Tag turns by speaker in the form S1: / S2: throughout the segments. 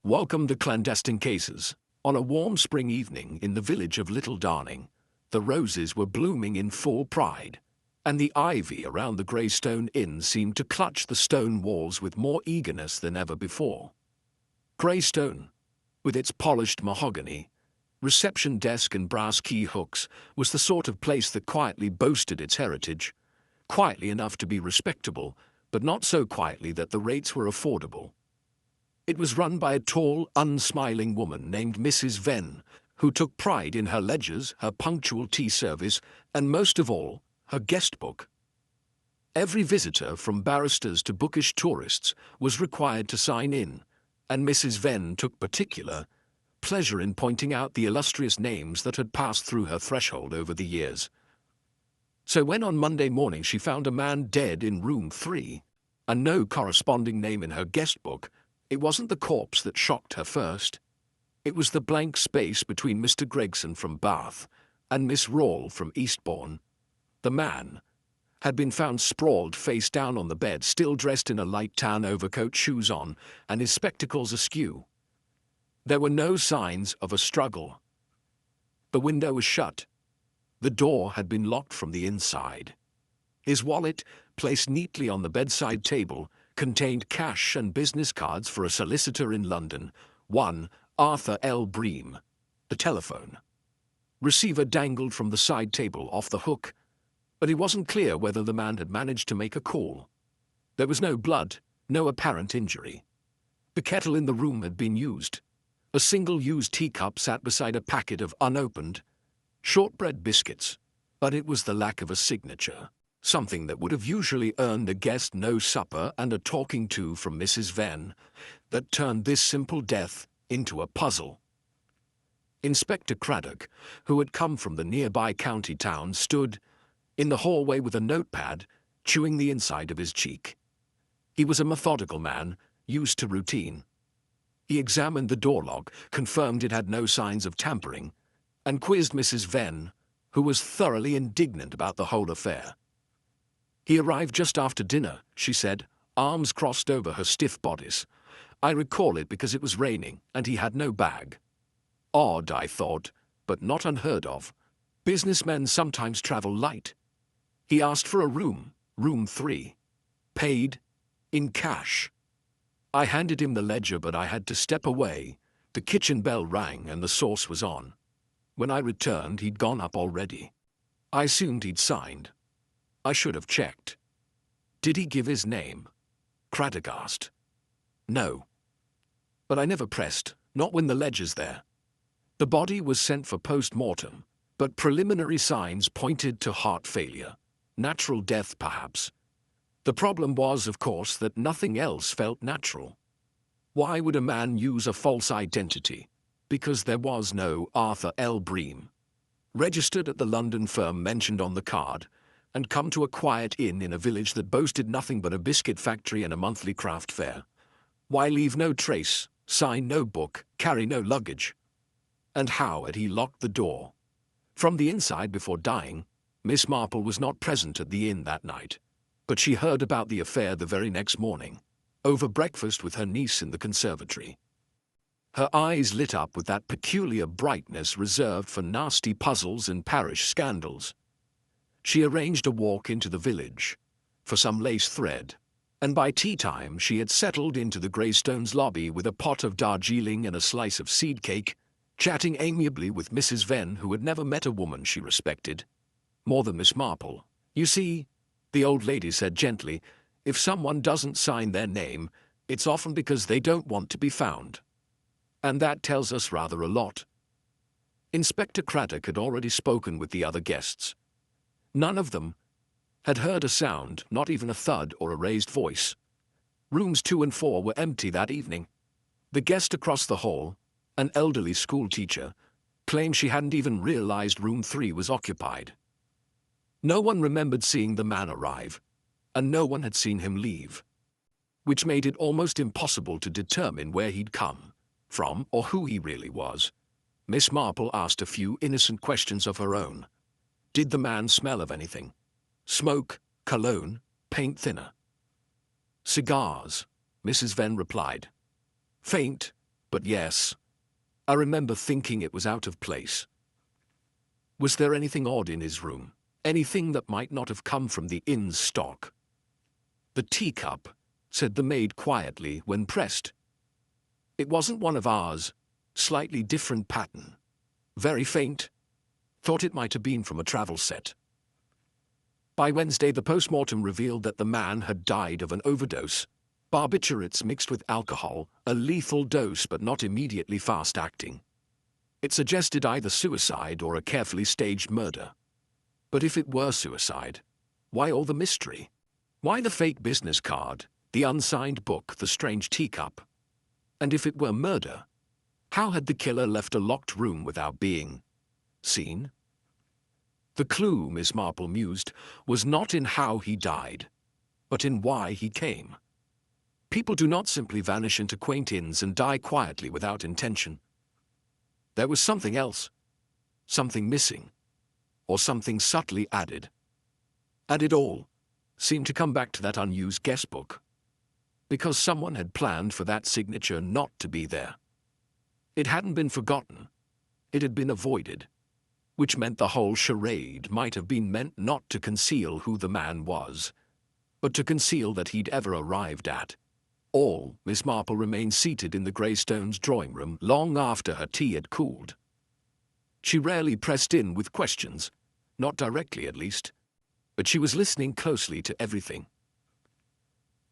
S1: Welcome to Clandestine Cases. On a warm spring evening in the village of Little Darning, the roses were blooming in full pride, and the ivy around the Greystone Inn seemed to clutch the stone walls with more eagerness than ever before. Greystone, with its polished mahogany, reception desk and brass key hooks, was the sort of place that quietly boasted its heritage, quietly enough to be respectable, but not so quietly that the rates were affordable. It was run by a tall, unsmiling woman named Mrs. Venn, who took pride in her ledgers, her punctual tea service, and most of all, her guest book. Every visitor, from barristers to bookish tourists, was required to sign in, and Mrs. Venn took particular pleasure in pointing out the illustrious names that had passed through her threshold over the years. So when on Monday morning she found a man dead in room 3, and no corresponding name in her guest book, it wasn't the corpse that shocked her first. It was the blank space between Mr. Gregson from Bath and Miss Rawle from Eastbourne. The man had been found sprawled face down on the bed, still dressed in a light tan overcoat, shoes on, and his spectacles askew. There were no signs of a struggle. The window was shut. The door had been locked from the inside. His wallet, placed neatly on the bedside table, contained cash and business cards for a solicitor in London, one Arthur L. Bream. The telephone receiver dangled from the side table off the hook, but it wasn't clear whether the man had managed to make a call. There was no blood, no apparent injury. The kettle in the room had been used. A single-used teacup sat beside a packet of unopened shortbread biscuits, but it was the lack of a signature, something that would have usually earned a guest no supper and a talking to from Mrs. Venn, that turned this simple death into a puzzle. Inspector Craddock, who had come from the nearby county town, stood in the hallway with a notepad, chewing the inside of his cheek. He was a methodical man, used to routine. He examined the door lock, confirmed it had no signs of tampering, and quizzed Mrs. Venn, who was thoroughly indignant about the whole affair. "He arrived just after dinner," she said, arms crossed over her stiff bodice. "I recall it because it was raining, and he had no bag." Odd, I thought, but not unheard of. Businessmen sometimes travel light. He asked for a room 3. Paid in cash. I handed him the ledger, but I had to step away. The kitchen bell rang and the sauce was on. When I returned, he'd gone up already. I assumed he'd signed. I should have checked. "Did he give his name?" Craddock asked. "No. But I never pressed, not when the ledger's there." The body was sent for post-mortem, but preliminary signs pointed to heart failure. Natural death, perhaps. The problem was, of course, that nothing else felt natural. Why would a man use a false identity? Because there was no Arthur L. Bream, registered at the London firm mentioned on the card, and come to a quiet inn in a village that boasted nothing but a biscuit factory and a monthly craft fair. Why leave no trace, sign no book, carry no luggage? And how had he locked the door? From the inside before dying, Miss Marple was not present at the inn that night, but she heard about the affair the very next morning, over breakfast with her niece in the conservatory. Her eyes lit up with that peculiar brightness reserved for nasty puzzles and parish scandals. She arranged a walk into the village for some lace thread, and by tea-time she had settled into the Greystones' lobby with a pot of Darjeeling and a slice of seed cake, chatting amiably with Mrs. Venn, who had never met a woman she respected more than Miss Marple. "You see," the old lady said gently, "if someone doesn't sign their name, it's often because they don't want to be found. And that tells us rather a lot." Inspector Craddock had already spoken with the other guests. None of them had heard a sound, not even a thud or a raised voice. Rooms 2 and 4 were empty that evening. The guest across the hall, an elderly schoolteacher, claimed she hadn't even realized room 3 was occupied. No one remembered seeing the man arrive, and no one had seen him leave, which made it almost impossible to determine where he'd come from or who he really was. Miss Marple asked a few innocent questions of her own. Did the man smell of anything? Smoke, cologne, paint thinner? "Cigars," Mrs. Venn replied. "Faint, But yes, I remember thinking it was out of place. Was there anything odd in his room? Anything that might not have come from the inn's stock? "The teacup," said the maid quietly when pressed. "It wasn't one of ours. Slightly different pattern. Very faint. Thought it might have been from a travel set." By Wednesday, the post-mortem revealed that the man had died of an overdose. Barbiturates mixed with alcohol, a lethal dose but not immediately fast-acting. It suggested either suicide or a carefully staged murder. But if it were suicide, why all the mystery? Why the fake business card, the unsigned book, the strange teacup? And if it were murder, how had the killer left a locked room without being seen? The clue, Miss Marple mused, was not in how he died, but in why he came. People do not simply vanish into quaint inns and die quietly without intention. There was something else, something missing, or something subtly added. And it all seemed to come back to that unused guest book, because someone had planned for that signature not to be there. It hadn't been forgotten, it had been avoided, which meant the whole charade might have been meant not to conceal who the man was, but to conceal that he'd ever arrived at. All, Miss Marple remained seated in the Greystones' drawing room long after her tea had cooled. She rarely pressed in with questions, not directly at least, but she was listening closely to everything.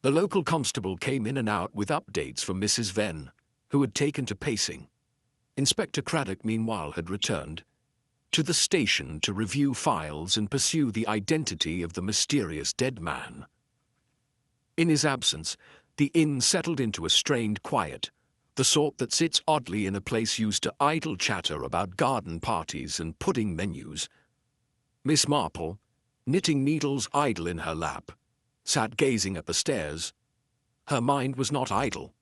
S1: The local constable came in and out with updates from Mrs. Venn, who had taken to pacing. Inspector Craddock, meanwhile, had returned to the station to review files and pursue the identity of the mysterious dead man. In his absence, the inn settled into a strained quiet, the sort that sits oddly in a place used to idle chatter about garden parties and pudding menus. Miss Marple, knitting needles idle in her lap, sat gazing at the stairs. Her mind was not idle.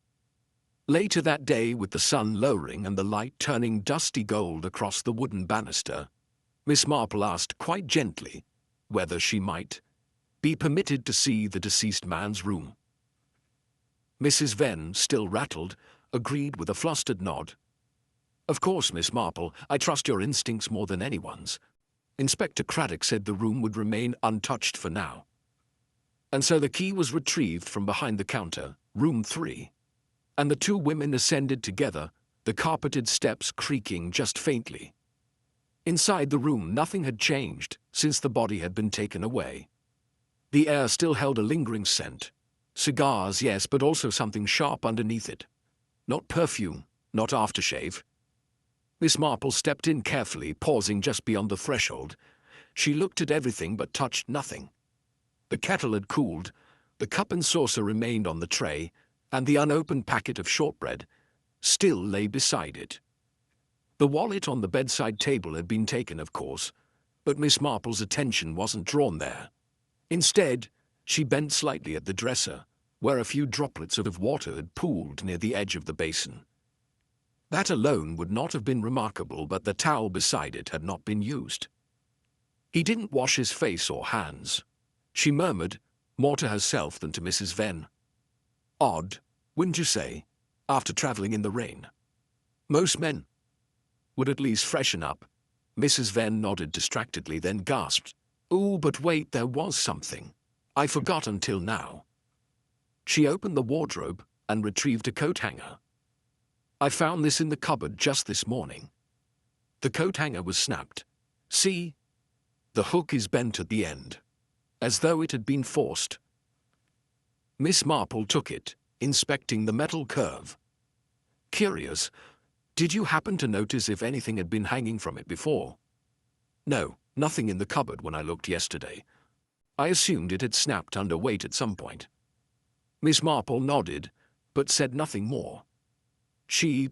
S1: Later that day, with the sun lowering and the light turning dusty gold across the wooden banister, Miss Marple asked quite gently whether she might be permitted to see the deceased man's room. Mrs. Venn, still rattled, agreed with a flustered nod. "Of course, Miss Marple, I trust your instincts more than anyone's." Inspector Craddock said the room would remain untouched for now. And so the key was retrieved from behind the counter, room 3, and the two women ascended together, the carpeted steps creaking just faintly. Inside the room nothing had changed since the body had been taken away. The air still held a lingering scent. Cigars, yes, but also something sharp underneath it. Not perfume, not aftershave. Miss Marple stepped in carefully, pausing just beyond the threshold. She looked at everything but touched nothing. The kettle had cooled, the cup and saucer remained on the tray, and the unopened packet of shortbread still lay beside it. The wallet on the bedside table had been taken, of course, but Miss Marple's attention wasn't drawn there. Instead, she bent slightly at the dresser, where a few droplets of water had pooled near the edge of the basin. That alone would not have been remarkable, but the towel beside it had not been used. "He didn't wash his face or hands," she murmured, more to herself than to Mrs. Venn. "Odd, wouldn't you say, after traveling in the rain? Most men would at least freshen up." Mrs. Venn nodded distractedly, then gasped, "Oh, but wait, there was something. I forgot until now." She opened the wardrobe and retrieved a coat hanger. "I found this in the cupboard just this morning." The coat hanger was snapped. "See? The hook is bent at the end, as though it had been forced." Miss Marple took it, inspecting the metal curve. "Curious. Did you happen to notice if anything had been hanging from it before?" "No, nothing in the cupboard when I looked yesterday. I assumed it had snapped under weight at some point." Miss Marple nodded, but said nothing more. She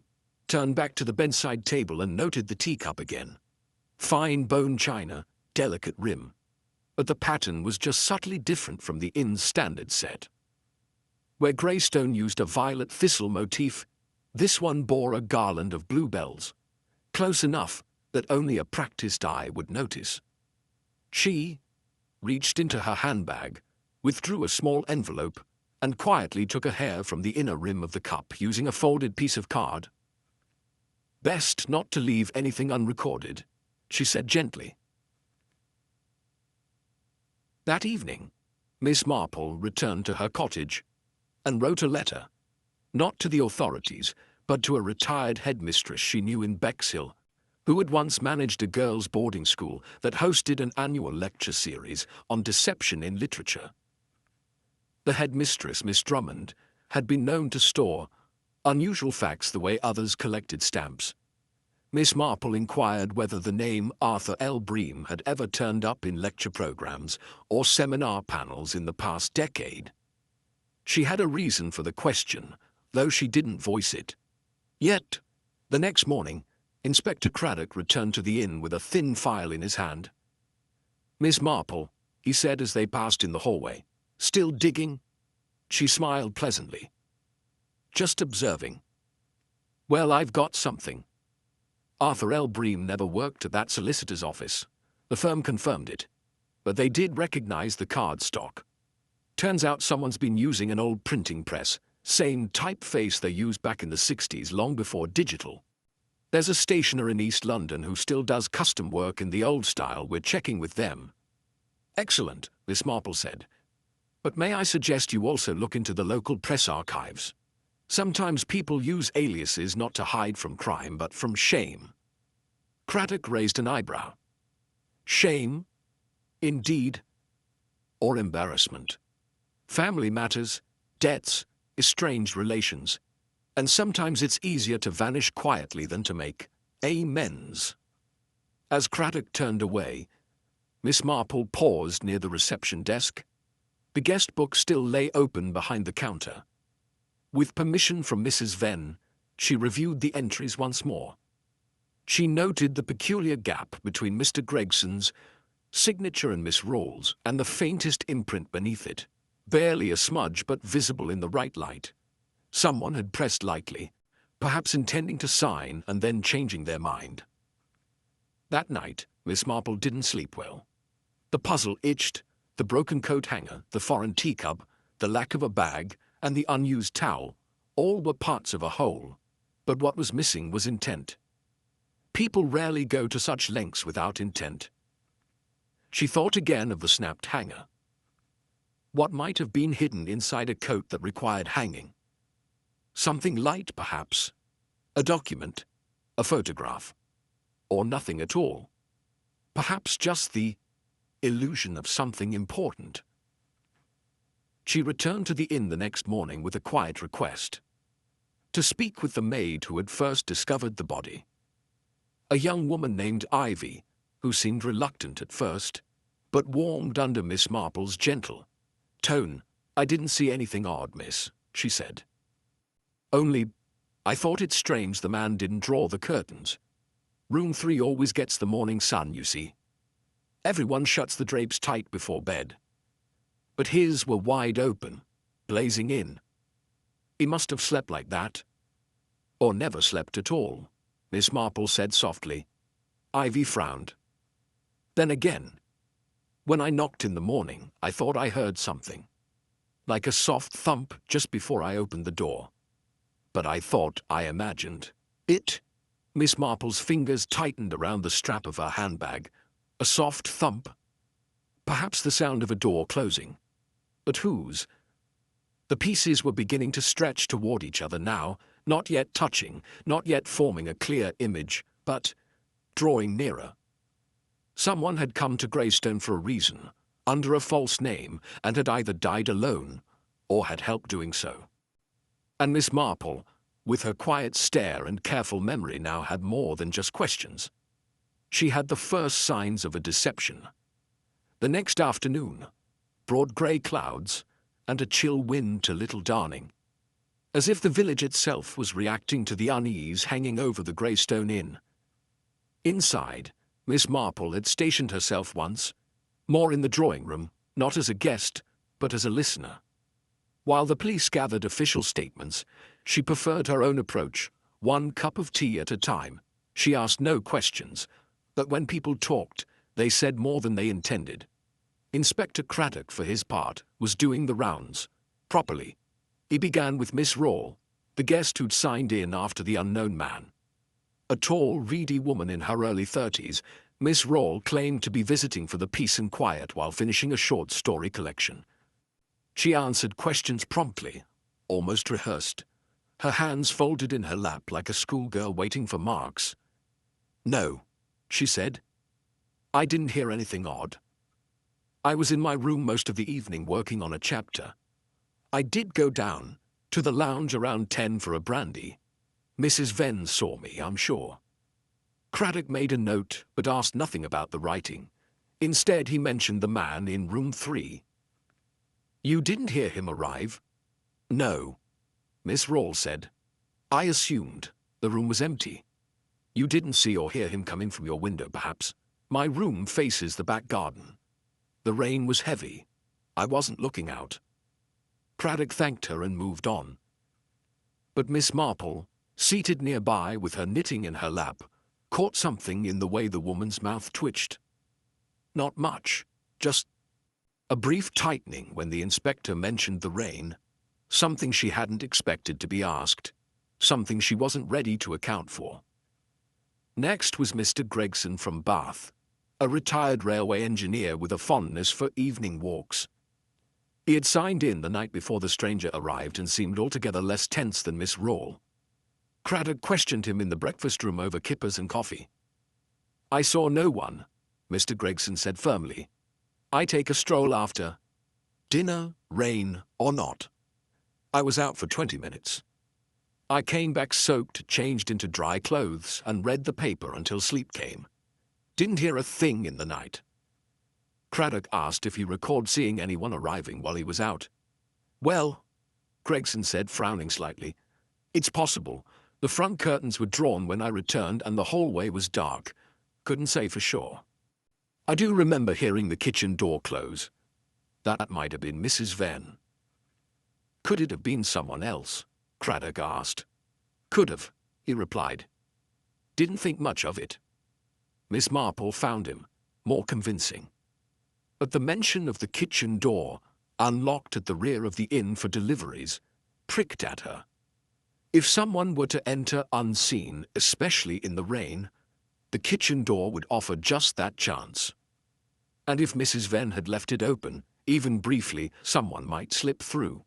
S1: turned back to the bedside table and noted the teacup again. Fine bone china, delicate rim. But the pattern was just subtly different from the inn's standard set. Where Greystone used a violet thistle motif, this one bore a garland of bluebells, close enough that only a practiced eye would notice. She reached into her handbag, withdrew a small envelope, and quietly took a hair from the inner rim of the cup using a folded piece of card. "Best not to leave anything unrecorded," she said gently. That evening, Miss Marple returned to her cottage and wrote a letter, not to the authorities, but to a retired headmistress she knew in Bexhill, who had once managed a girls' boarding school that hosted an annual lecture series on deception in literature. The headmistress, Miss Drummond, had been known to store unusual facts the way others collected stamps. Miss Marple inquired whether the name Arthur L. Bream had ever turned up in lecture programs or seminar panels in the past decade. She had a reason for the question, though she didn't voice it. Yet, the next morning, Inspector Craddock returned to the inn with a thin file in his hand. "Miss Marple," he said as they passed in the hallway. "Still digging?" She smiled pleasantly. "Just observing." "Well, I've got something." Arthur L. Bream never worked at that solicitor's office. The firm confirmed it. But they did recognize the card stock. Turns out someone's been using an old printing press, same typeface they used back in the 60s, long before digital. There's a stationer in East London who still does custom work in the old style. We're checking with them. "Excellent," Miss Marple said. "But may I suggest you also look into the local press archives? Sometimes people use aliases not to hide from crime, but from shame." Craddock raised an eyebrow. "Shame? Indeed? Or embarrassment? Family matters, debts, estranged relations, and sometimes it's easier to vanish quietly than to make amends." As Craddock turned away, Miss Marple paused near the reception desk. The guest book still lay open behind the counter. With permission from Mrs. Venn, she reviewed the entries once more. She noted the peculiar gap between Mr. Gregson's signature and Miss Rawls, and the faintest imprint beneath it, barely a smudge but visible in the right light. Someone had pressed lightly, perhaps intending to sign and then changing their mind. That night, Miss Marple didn't sleep well. The puzzle itched, the broken coat hanger, the foreign teacup, the lack of a bag, and the unused towel, all were parts of a whole. But what was missing was intent. People rarely go to such lengths without intent. She thought again of the snapped hanger. What might have been hidden inside a coat that required hanging? Something light, perhaps. A document, a photograph, or nothing at all. Perhaps just the illusion of something important. She returned to the inn the next morning with a quiet request: to speak with the maid who had first discovered the body. A young woman named Ivy, who seemed reluctant at first, but warmed under Miss Marple's gentle tone. "I didn't see anything odd, miss," she said. "Only, I thought it strange the man didn't draw the curtains. Room 3 always gets the morning sun, you see. Everyone shuts the drapes tight before bed. But his were wide open, blazing in. He must have slept like that. Or never slept at all," Miss Marple said softly. Ivy frowned. "Then again, when I knocked in the morning, I thought I heard something. Like a soft thump just before I opened the door. But I thought I imagined it." Miss Marple's fingers tightened around the strap of her handbag. A soft thump. Perhaps the sound of a door closing. But whose? The pieces were beginning to stretch toward each other now, not yet touching, not yet forming a clear image, but drawing nearer. Someone had come to Greystone for a reason, under a false name, and had either died alone or had helped doing so. And Miss Marple, with her quiet stare and careful memory, now had more than just questions. She had the first signs of a deception. The next afternoon brought grey clouds and a chill wind to Little Darning, as if the village itself was reacting to the unease hanging over the Greystone Inn. Inside, Miss Marple had stationed herself once, more in the drawing-room, not as a guest, but as a listener. While the police gathered official statements, she preferred her own approach, one cup of tea at a time. She asked no questions, but when people talked, they said more than they intended. Inspector Craddock, for his part, was doing the rounds, properly. He began with Miss Rawle, the guest who'd signed in after the unknown man. A tall, reedy woman in her early 30s, Miss Rawle claimed to be visiting for the peace and quiet while finishing a short story collection. She answered questions promptly, almost rehearsed, her hands folded in her lap like a schoolgirl waiting for marks. "No," she said. "I didn't hear anything odd. I was in my room most of the evening working on a chapter. I did go down to the lounge around 10 for a brandy. Mrs. Venn saw me, I'm sure." Craddock made a note but asked nothing about the writing. Instead, he mentioned the man in room 3. "You didn't hear him arrive?" "No," Miss Rawle said. "I assumed the room was empty. You didn't see or hear him come in from your window, perhaps? My room faces the back garden. The rain was heavy. I wasn't looking out." Craddock thanked her and moved on. But Miss Marple, seated nearby with her knitting in her lap, caught something in the way the woman's mouth twitched. Not much, just a brief tightening when the inspector mentioned the rain, something she hadn't expected to be asked, something she wasn't ready to account for. Next was Mr. Gregson from Bath, a retired railway engineer with a fondness for evening walks. He had signed in the night before the stranger arrived and seemed altogether less tense than Miss Rawle. Craddock questioned him in the breakfast room over kippers and coffee. "I saw no one," Mr. Gregson said firmly. "I take a stroll after dinner, rain or not. I was out for 20 minutes. I came back soaked, changed into dry clothes, and read the paper until sleep came. Didn't hear a thing in the night." Craddock asked if he recalled seeing anyone arriving while he was out. "Well," Gregson said, frowning slightly, "it's possible. The front curtains were drawn when I returned and the hallway was dark. Couldn't say for sure. I do remember hearing the kitchen door close. That might have been Mrs. Venn." "Could it have been someone else?" Craddock asked. "Could have," he replied. "Didn't think much of it." Miss Marple found him more convincing. At the mention of the kitchen door, unlocked at the rear of the inn for deliveries, pricked at her. If someone were to enter unseen, especially in the rain, the kitchen door would offer just that chance. And if Mrs. Venn had left it open, even briefly, someone might slip through.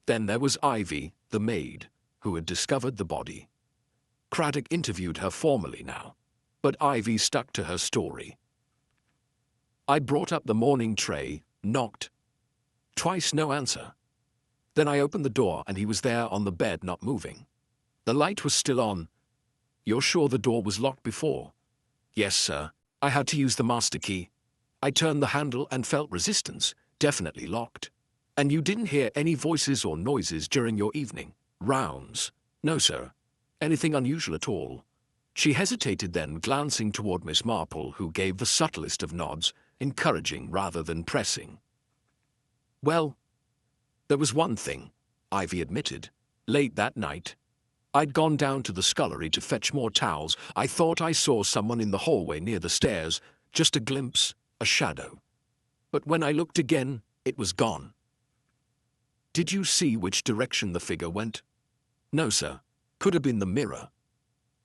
S1: Then there was Ivy, the maid, who had discovered the body. Craddock interviewed her formally now, but Ivy stuck to her story. "I brought up the morning tray, knocked. Twice, no answer. Then I opened the door and he was there on the bed, not moving. The light was still on." "You're sure the door was locked before?" "Yes, sir. I had to use the master key. I turned the handle and felt resistance. Definitely locked." "And you didn't hear any voices or noises during your evening rounds?" "No, sir. Anything unusual at all?" She hesitated then, glancing toward Miss Marple, who gave the subtlest of nods, encouraging rather than pressing. "Well, there was one thing," Ivy admitted. "Late that night, I'd gone down to the scullery to fetch more towels. I thought I saw someone in the hallway near the stairs, just a glimpse, a shadow. But when I looked again, it was gone." "Did you see which direction the figure went?" "No, sir. Could have been the mirror.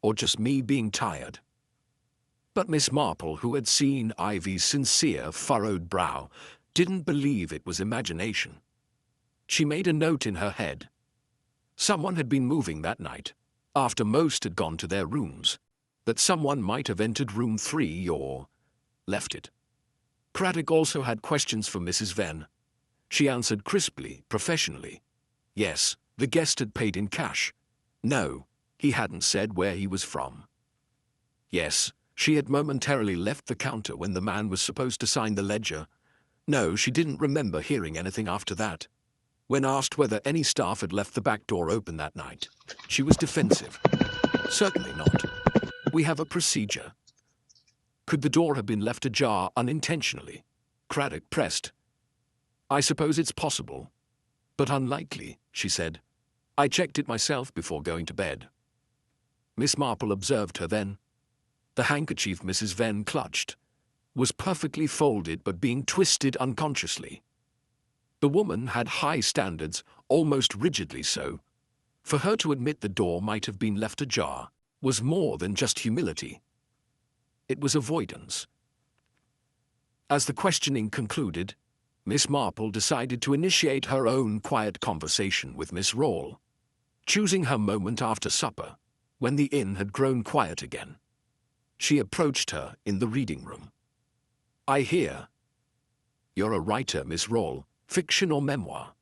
S1: Or just me being tired." But Miss Marple, who had seen Ivy's sincere, furrowed brow, didn't believe it was imagination. She made a note in her head. Someone had been moving that night, after most had gone to their rooms, that someone might have entered room 3 or left it. Craddock also had questions for Mrs. Venn. She answered crisply, professionally. Yes, the guest had paid in cash. No, he hadn't said where he was from. Yes, she had momentarily left the counter when the man was supposed to sign the ledger. No, she didn't remember hearing anything after that. When asked whether any staff had left the back door open that night, she was defensive. Certainly not. We have a procedure. Could the door have been left ajar unintentionally? Craddock pressed. I suppose it's possible, but unlikely, she said. I checked it myself before going to bed. Miss Marple observed her then. The handkerchief Mrs. Venn clutched was perfectly folded but being twisted unconsciously. The woman had high standards, almost rigidly so. For her to admit the door might have been left ajar was more than just humility. It was avoidance. As the questioning concluded, Miss Marple decided to initiate her own quiet conversation with Miss Rawle, choosing her moment after supper, when the inn had grown quiet again. She approached her in the reading room. "I hear you're a writer, Miss Rawle. Fiction or memoir?"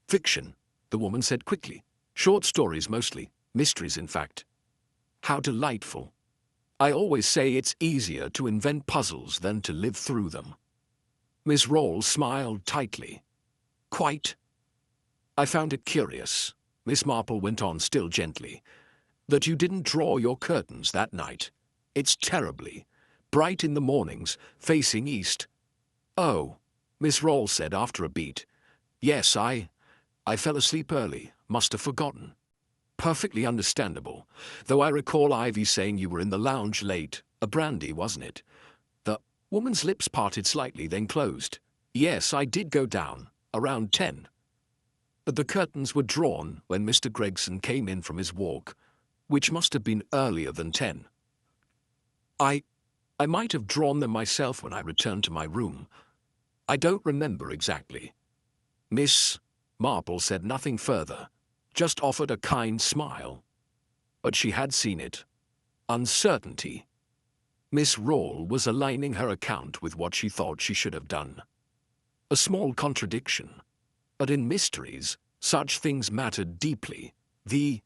S1: "Fiction," the woman said quickly. "Short stories mostly, mysteries in fact." "How delightful. I always say it's easier to invent puzzles than to live through them." Miss Rawle smiled tightly. "Quite." "I found it curious," Miss Marple went on still gently, "that you didn't draw your curtains that night. It's terribly bright in the mornings, facing east." "Oh," Miss Rawle said after a beat. "Yes, I fell asleep early, must have forgotten." "Perfectly understandable, though I recall Ivy saying you were in the lounge late. A brandy, wasn't it?" The woman's lips parted slightly, then closed. "Yes, I did go down, around 10. But the curtains were drawn when Mr. Gregson came in from his walk, which must have been earlier than 10. I might have drawn them myself when I returned to my room. I don't remember exactly." Miss Marple said nothing further, just offered a kind smile. But she had seen it. Uncertainty. Miss Rawle was aligning her account with what she thought she should have done. A small contradiction. But in mysteries, such things mattered deeply. The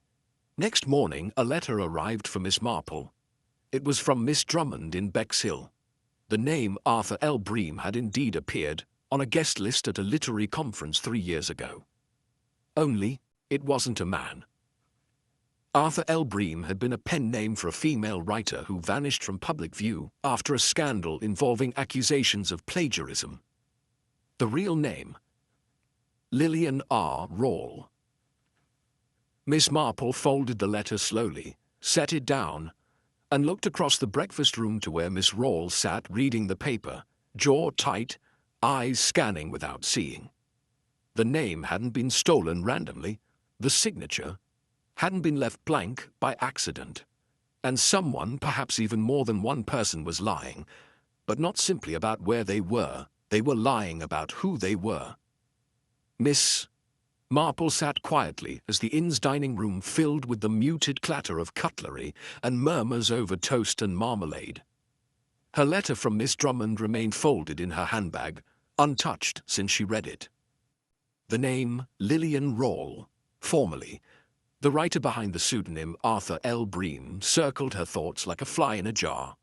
S1: next morning, a letter arrived for Miss Marple. It was from Miss Drummond in Bexhill. The name Arthur L. Bream had indeed appeared on a guest list at a literary conference 3 years ago. Only, it wasn't a man. Arthur L. Bream had been a pen name for a female writer who vanished from public view after a scandal involving accusations of plagiarism. The real name? Lillian R. Rawle. Miss Marple folded the letter slowly, set it down, and looked across the breakfast room to where Miss Rawle sat reading the paper, jaw tight, eyes scanning without seeing. The name hadn't been stolen randomly. The signature hadn't been left blank by accident. And someone, perhaps even more than one person, was lying, but not simply about where they were lying about who they were. Miss Marple sat quietly as the inn's dining room filled with the muted clatter of cutlery and murmurs over toast and marmalade. Her letter from Miss Drummond remained folded in her handbag, untouched since she read it. The name Lillian Rawle, formerly the writer behind the pseudonym Arthur L. Bream, circled her thoughts like a fly in a jar.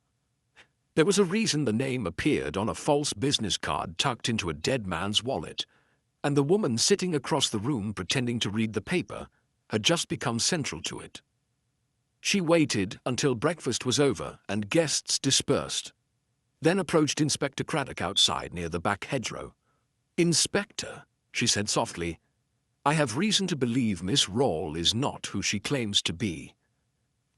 S1: There was a reason the name appeared on a false business card tucked into a dead man's wallet, and the woman sitting across the room pretending to read the paper had just become central to it. She waited until breakfast was over and guests dispersed, then approached Inspector Craddock outside near the back hedgerow. "Inspector," she said softly, "I have reason to believe Miss Rawle is not who she claims to be."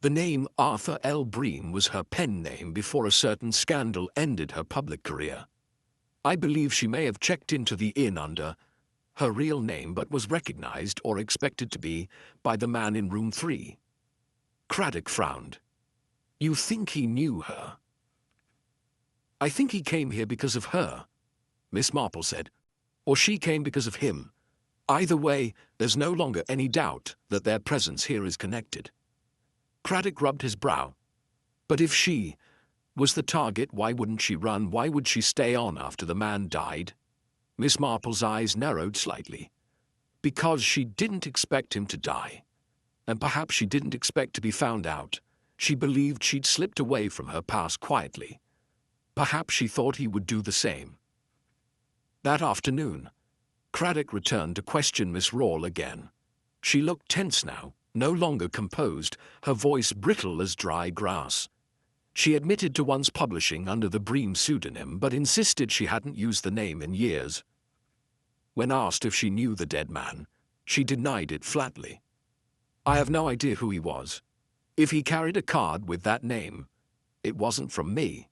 S1: The name Arthur L. Bream was her pen name before a certain scandal ended her public career. I believe she may have checked into the inn under her real name but was recognized, or expected to be, by the man in room 3. Craddock frowned. "You think he knew her?" "I think he came here because of her," Miss Marple said. "Or she came because of him. Either way, there's no longer any doubt that their presence here is connected." Craddock rubbed his brow. "But if she was the target, why wouldn't she run? Why would she stay on after the man died?" Miss Marple's eyes narrowed slightly. "Because she didn't expect him to die. And perhaps she didn't expect to be found out. She believed she'd slipped away from her past quietly. Perhaps she thought he would do the same." That afternoon, Craddock returned to question Miss Rawle again. She looked tense now, no longer composed, her voice brittle as dry grass. She admitted to once publishing under the Bream pseudonym, but insisted she hadn't used the name in years. When asked if she knew the dead man, she denied it flatly. "I have no idea who he was. If he carried a card with that name, it wasn't from me."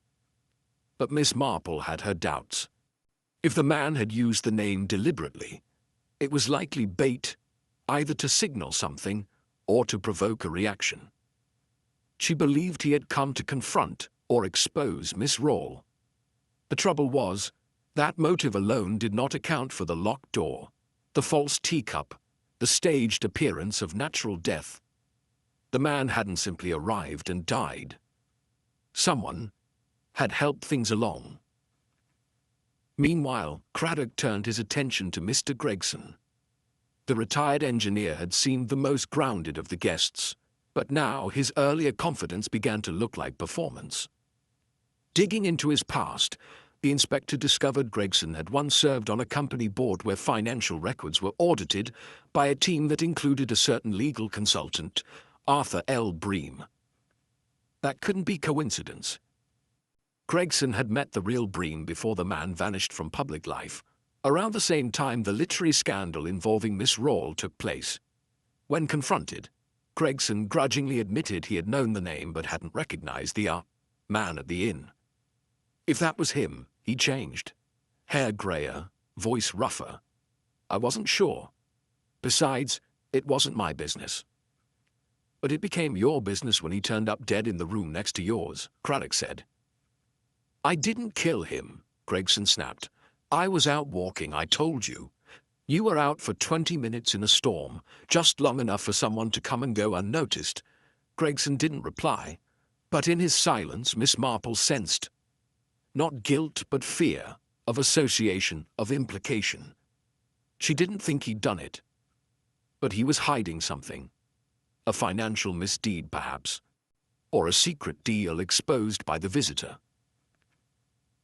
S1: But Miss Marple had her doubts. If the man had used the name deliberately, it was likely bait, either to signal something or to provoke a reaction. She believed he had come to confront or expose Miss Rawle. The trouble was, that motive alone did not account for the locked door, the false teacup, the staged appearance of natural death. The man hadn't simply arrived and died. Someone had helped things along. Meanwhile, Craddock turned his attention to Mr. Gregson. The retired engineer had seemed the most grounded of the guests, but now his earlier confidence began to look like performance. Digging into his past, the inspector discovered Gregson had once served on a company board where financial records were audited by a team that included a certain legal consultant, Arthur L. Bream. That couldn't be coincidence. Gregson had met the real Bream before the man vanished from public life, around the same time the literary scandal involving Miss Rawle took place. When confronted, Gregson grudgingly admitted he had known the name but hadn't recognized the man at the inn. If that was him, he changed. Hair grayer, voice rougher. I wasn't sure. Besides, it wasn't my business. But it became your business when he turned up dead in the room next to yours, Craddock said. I didn't kill him, Gregson snapped. I was out walking, I told you. You were out for 20 minutes in a storm, just long enough for someone to come and go unnoticed. Gregson didn't reply, but in his silence Miss Marple sensed not guilt but fear, of association, of implication. She didn't think he'd done it. But he was hiding something. A financial misdeed, perhaps. Or a secret deal exposed by the visitor.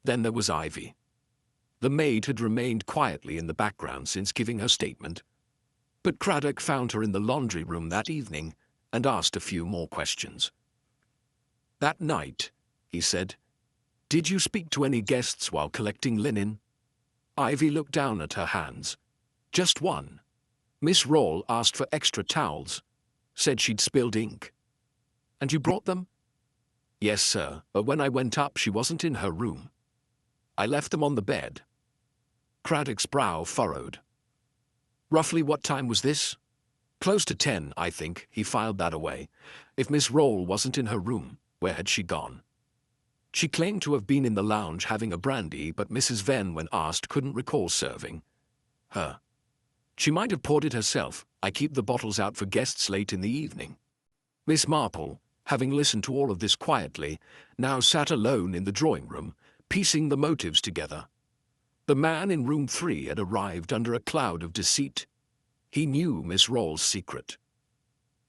S1: Then there was Ivy. The maid had remained quietly in the background since giving her statement. But Craddock found her in the laundry room that evening and asked a few more questions. That night, he said, did you speak to any guests while collecting linen? Ivy looked down at her hands. Just one. Miss Rawle asked for extra towels. Said she'd spilled ink. And you brought them? Yes, sir, but when I went up she wasn't in her room. I left them on the bed. Craddock's brow furrowed. Roughly what time was this? Close to 10, I think. He filed that away. If Miss Rawle wasn't in her room, where had she gone? She claimed to have been in the lounge having a brandy, but Mrs. Venn, when asked, couldn't recall serving her. She might have poured it herself. I keep the bottles out for guests late in the evening. Miss Marple, having listened to all of this quietly, now sat alone in the drawing room, piecing the motives together. The man in room 3 had arrived under a cloud of deceit. He knew Miss Rawle's secret.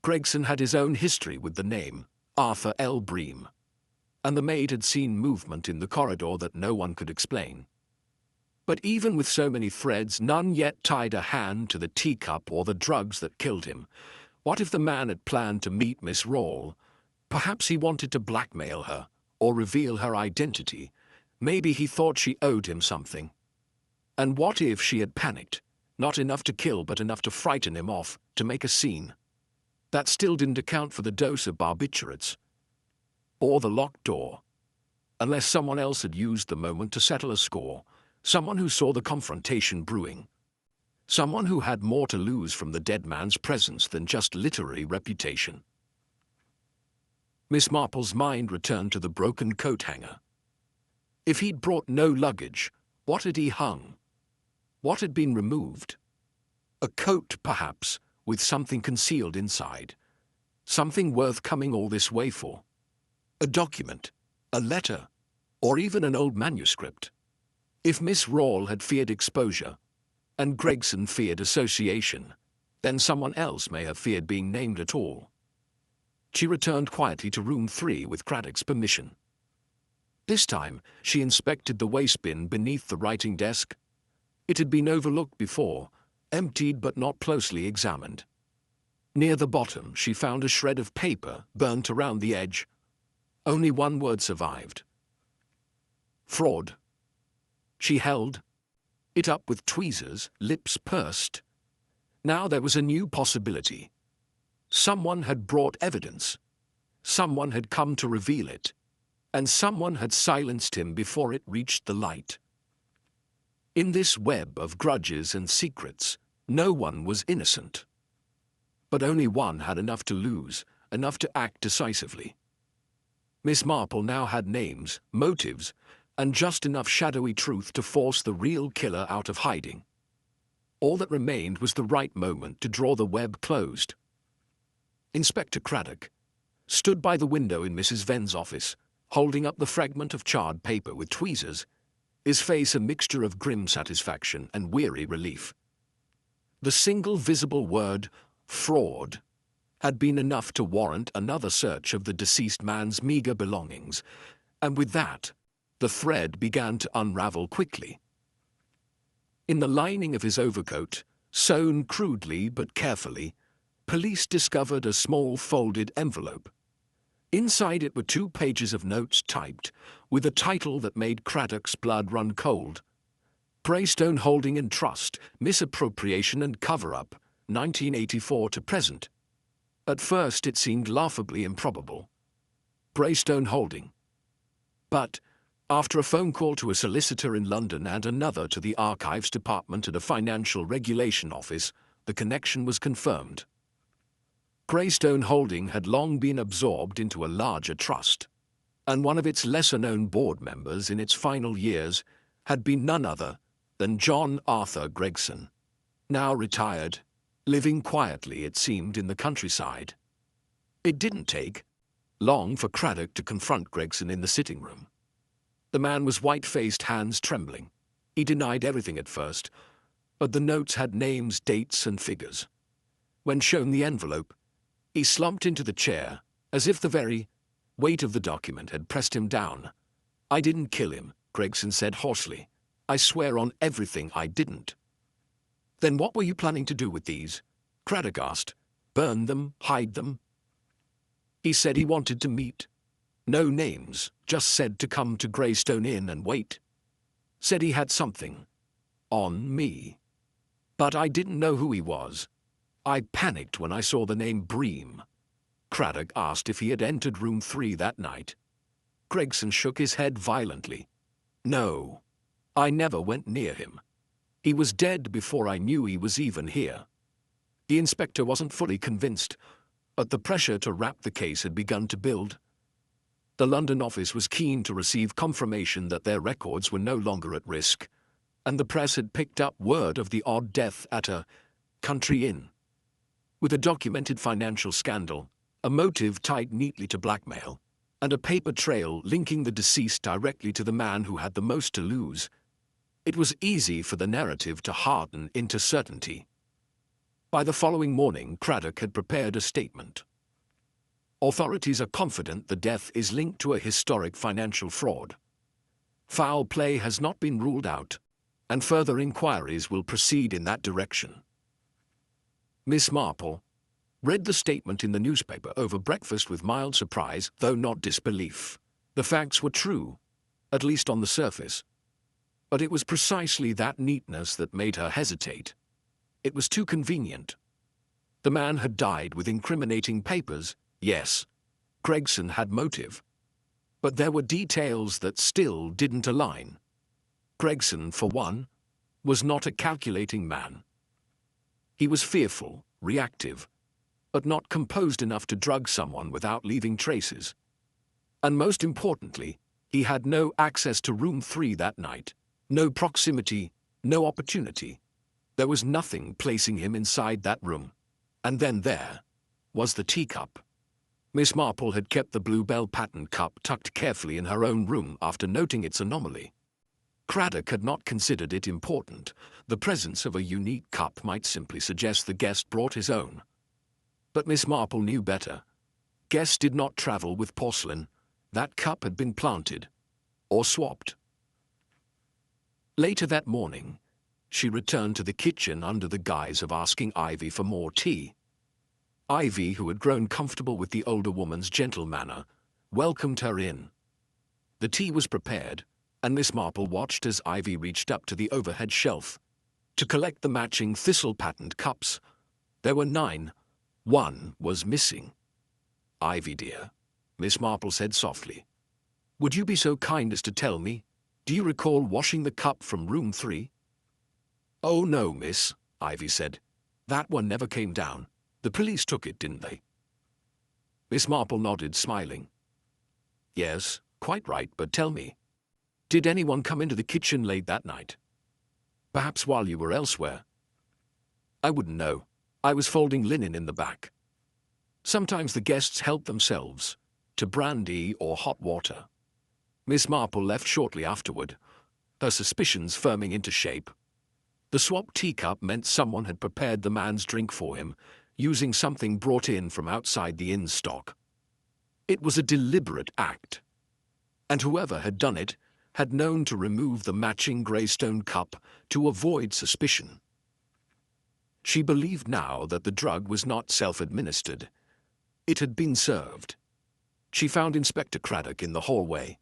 S1: Gregson had his own history with the name, Arthur L. Bream. And the maid had seen movement in the corridor that no one could explain. But even with so many threads, none yet tied a hand to the teacup or the drugs that killed him. What if the man had planned to meet Miss Rawle? Perhaps he wanted to blackmail her, or reveal her identity. Maybe he thought she owed him something. And what if she had panicked? Not enough to kill, but enough to frighten him off, to make a scene. That still didn't account for the dose of barbiturates. Or the locked door. Unless someone else had used the moment to settle a score. Someone who saw the confrontation brewing. Someone who had more to lose from the dead man's presence than just literary reputation. Miss Marple's mind returned to the broken coat hanger. If he'd brought no luggage, what had he hung? What had been removed? A coat, perhaps, with something concealed inside. Something worth coming all this way for. A document, a letter, or even an old manuscript. If Miss Rawle had feared exposure, and Gregson feared association, then someone else may have feared being named at all. She returned quietly to room 3 with Craddock's permission. This time, she inspected the wastebin beneath the writing desk. It had been overlooked before, emptied but not closely examined. Near the bottom, she found a shred of paper burnt around the edge. Only one word survived. Fraud. She held it up with tweezers, lips pursed. Now there was a new possibility. Someone had brought evidence. Someone had come to reveal it. And someone had silenced him before it reached the light. In this web of grudges and secrets, no one was innocent. But only one had enough to lose, enough to act decisively. Miss Marple now had names, motives, and just enough shadowy truth to force the real killer out of hiding. All that remained was the right moment to draw the web closed. Inspector Craddock stood by the window in Mrs. Venn's office, holding up the fragment of charred paper with tweezers, his face a mixture of grim satisfaction and weary relief. The single visible word, fraud, had been enough to warrant another search of the deceased man's meager belongings, and with that, the thread began to unravel quickly. In the lining of his overcoat, sewn crudely but carefully, police discovered a small folded envelope. Inside it were 2 pages of notes typed, with a title that made Craddock's blood run cold. Greystone Holding and Trust, Misappropriation and Cover-Up, 1984 to present. At first it seemed laughably improbable. Greystone Holding. But, after a phone call to a solicitor in London and another to the Archives Department at a financial regulation office, the connection was confirmed. Greystone Holding had long been absorbed into a larger trust, and one of its lesser-known board members in its final years had been none other than John Arthur Gregson, now retired, living quietly, it seemed, in the countryside. It didn't take long for Craddock to confront Gregson in the sitting room. The man was white-faced, hands trembling. He denied everything at first, but the notes had names, dates, and figures. When shown the envelope, he slumped into the chair, as if the very weight of the document had pressed him down. "I didn't kill him," Gregson said hoarsely. "I swear on everything I didn't." "Then what were you planning to do with these?" Craddock asked. "Burn them? Hide them?" He said he wanted to meet. No names, just said to come to Greystone Inn and wait. Said he had something on me. But I didn't know who he was. I panicked when I saw the name Bream." Craddock asked if he had entered room 3 that night. Gregson shook his head violently. "No, I never went near him. He was dead before I knew he was even here." The inspector wasn't fully convinced, but the pressure to wrap the case had begun to build. The London office was keen to receive confirmation that their records were no longer at risk, and the press had picked up word of the odd death at a country inn. With a documented financial scandal, a motive tied neatly to blackmail, and a paper trail linking the deceased directly to the man who had the most to lose, it was easy for the narrative to harden into certainty. By the following morning, Craddock had prepared a statement. "Authorities are confident the death is linked to a historic financial fraud. Foul play has not been ruled out, and further inquiries will proceed in that direction." Miss Marple read the statement in the newspaper over breakfast with mild surprise, though not disbelief. The facts were true, at least on the surface. But it was precisely that neatness that made her hesitate. It was too convenient. The man had died with incriminating papers, yes. Gregson had motive. But there were details that still didn't align. Gregson, for one, was not a calculating man. He was fearful, reactive, but not composed enough to drug someone without leaving traces. And most importantly, he had no access to room 3 that night, no proximity, no opportunity. There was nothing placing him inside that room. And then there was the teacup. Miss Marple had kept the bluebell pattern cup tucked carefully in her own room after noting its anomaly. Craddock had not considered it important. The presence of a unique cup might simply suggest the guest brought his own. But Miss Marple knew better. Guests did not travel with porcelain. That cup had been planted, or swapped. Later that morning, she returned to the kitchen under the guise of asking Ivy for more tea. Ivy, who had grown comfortable with the older woman's gentle manner, welcomed her in. The tea was prepared, and Miss Marple watched as Ivy reached up to the overhead shelf to collect the matching thistle-patterned cups. There were 9. One was missing. "Ivy, dear," Miss Marple said softly, "would you be so kind as to tell me, do you recall washing the cup from room 3? "Oh no, miss," Ivy said. "That one never came down. The police took it, didn't they?" Miss Marple nodded, smiling. "Yes, quite right, but tell me, did anyone come into the kitchen late that night? Perhaps while you were elsewhere?" "I wouldn't know. I was folding linen in the back. Sometimes the guests help themselves to brandy or hot water." Miss Marple left shortly afterward, her suspicions firming into shape. The swapped teacup meant someone had prepared the man's drink for him, using something brought in from outside the inn's stock. It was a deliberate act, and whoever had done it had known to remove the matching greystone cup to avoid suspicion. She believed now that the drug was not self-administered. It had been served. She found Inspector Craddock in the hallway.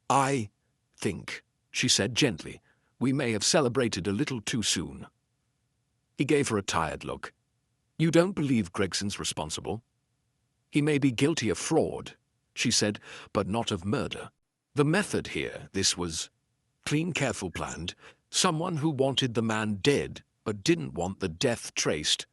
S1: "I think," she said gently, "we may have celebrated a little too soon." He gave her a tired look. "You don't believe Gregson's responsible?" "He may be guilty of fraud," she said, "but not of murder. The method here, this was clean, careful, planned. Someone who wanted the man dead but didn't want the death traced.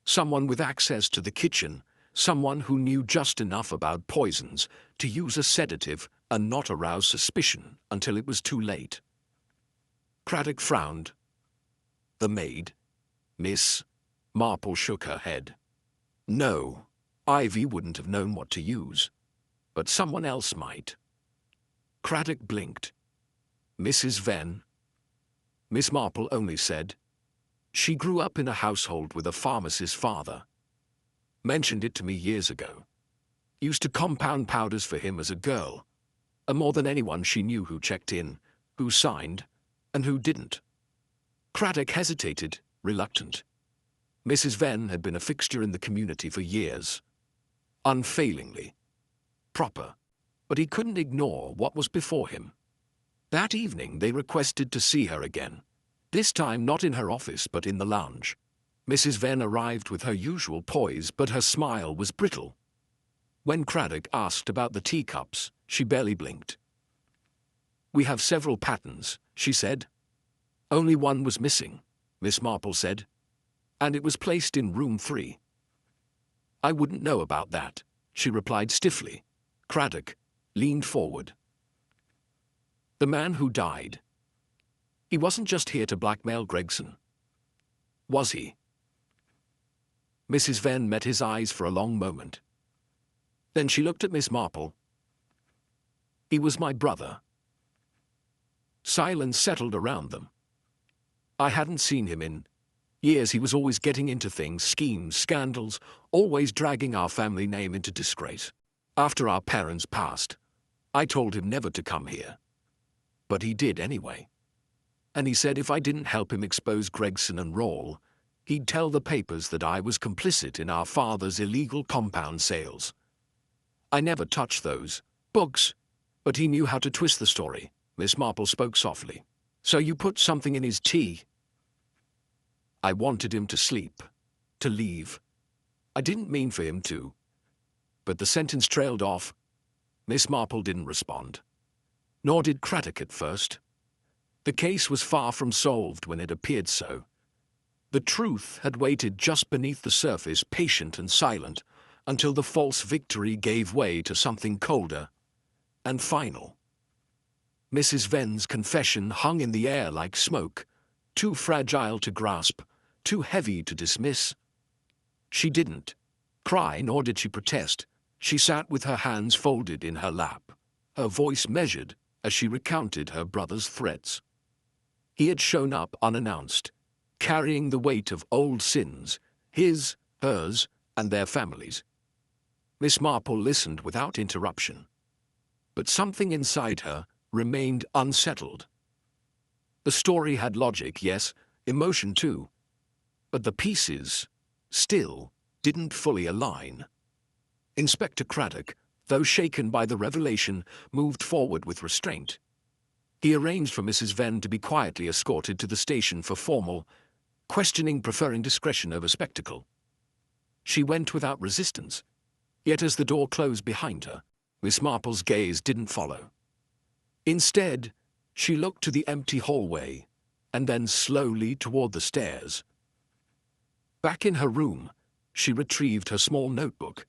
S1: Someone with access to the kitchen, someone who knew just enough about poisons to use a sedative and not arouse suspicion until it was too late." Craddock frowned. "The maid?" "Miss?" Marple shook her head. "No, Ivy wouldn't have known what to use, but someone else might." Craddock blinked. "Mrs. Venn?" Miss Marple only said, "She grew up in a household with a pharmacist's father. Mentioned it to me years ago. Used to compound powders for him as a girl, and more than anyone she knew who checked in, who signed, and who didn't." Craddock hesitated, reluctant. Mrs. Venn had been a fixture in the community for years. Unfailingly. Proper. But he couldn't ignore what was before him. That evening they requested to see her again. This time not in her office but in the lounge. Mrs. Venn arrived with her usual poise, but her smile was brittle. When Craddock asked about the teacups, she barely blinked. "We have several patterns," she said. "Only one was missing," Miss Marple said, "and it was placed in room 3. "I wouldn't know about that," she replied stiffly. Craddock leaned forward. "The man who died. He wasn't just here to blackmail Gregson. Was he?" Mrs. Venn met his eyes for a long moment. Then she looked at Miss Marple. "He was my brother." Silence settled around them. "I hadn't seen him in years. He was always getting into things, schemes, scandals, always dragging our family name into disgrace. After our parents passed, I told him never to come here. But he did anyway. And he said if I didn't help him expose Gregson and Rawle, he'd tell the papers that I was complicit in our father's illegal compound sales. I never touched those books, but he knew how to twist the story." Miss Marple spoke softly. "So you put something in his tea?" "I wanted him to sleep, to leave. I didn't mean for him to." But the sentence trailed off. Miss Marple didn't respond. Nor did Craddock at first. The case was far from solved when it appeared so. The truth had waited just beneath the surface, patient and silent, until the false victory gave way to something colder and final. Mrs. Venn's confession hung in the air like smoke, too fragile to grasp, too heavy to dismiss. She didn't cry, nor did she protest. She sat with her hands folded in her lap, her voice measured as she recounted her brother's threats. He had shown up unannounced, carrying the weight of old sins, his, hers, and their families. Miss Marple listened without interruption. But something inside her remained unsettled. The story had logic, yes, emotion too, but the pieces still didn't fully align. Inspector Craddock, though shaken by the revelation, moved forward with restraint. He arranged for Mrs. Venn to be quietly escorted to the station for formal questioning, preferring discretion over spectacle. She went without resistance, yet as the door closed behind her, Miss Marple's gaze didn't follow. Instead, she looked to the empty hallway and then slowly toward the stairs. Back in her room, she retrieved her small notebook,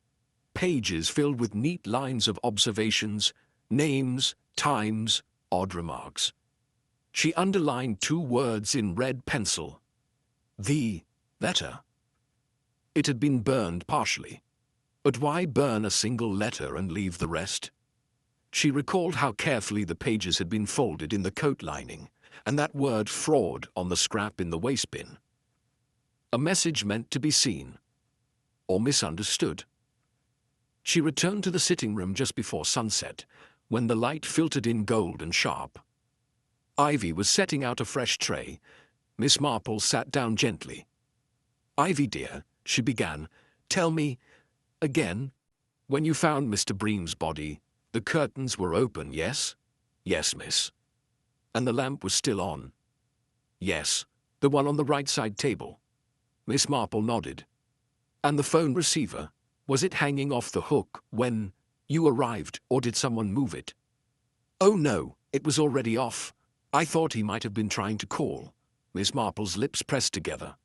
S1: pages filled with neat lines of observations, names, times, odd remarks. She underlined 2 words in red pencil. The letter. It had been burned partially. But why burn a single letter and leave the rest? She recalled how carefully the pages had been folded in the coat lining, and that word fraud on the scrap in the waste bin. A message meant to be seen, or misunderstood. She returned to the sitting room just before sunset, when the light filtered in gold and sharp. Ivy was setting out a fresh tray. Miss Marple sat down gently. "Ivy, dear," she began, "tell me, again, when you found Mr. Bream's body, the curtains were open, yes?" "Yes, miss." "And the lamp was still on?" "Yes, the one on the right side table." Miss Marple nodded. "And the phone receiver, was it hanging off the hook when you arrived, or did someone move it?" "Oh no, it was already off. I thought he might have been trying to call." Miss Marple's lips pressed together.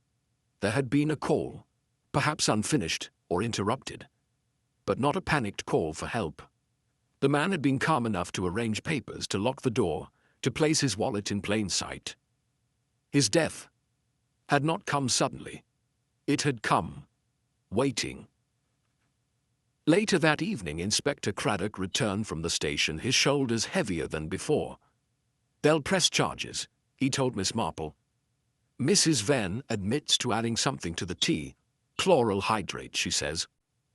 S1: There had been a call, perhaps unfinished or interrupted, but not a panicked call for help. The man had been calm enough to arrange papers, to lock the door, to place his wallet in plain sight. His death had not come suddenly. It had come, waiting. Later that evening, Inspector Craddock returned from the station, his shoulders heavier than before. "They'll press charges," he told Miss Marple. "Mrs. Venn admits to adding something to the tea. Chloral hydrate, she says.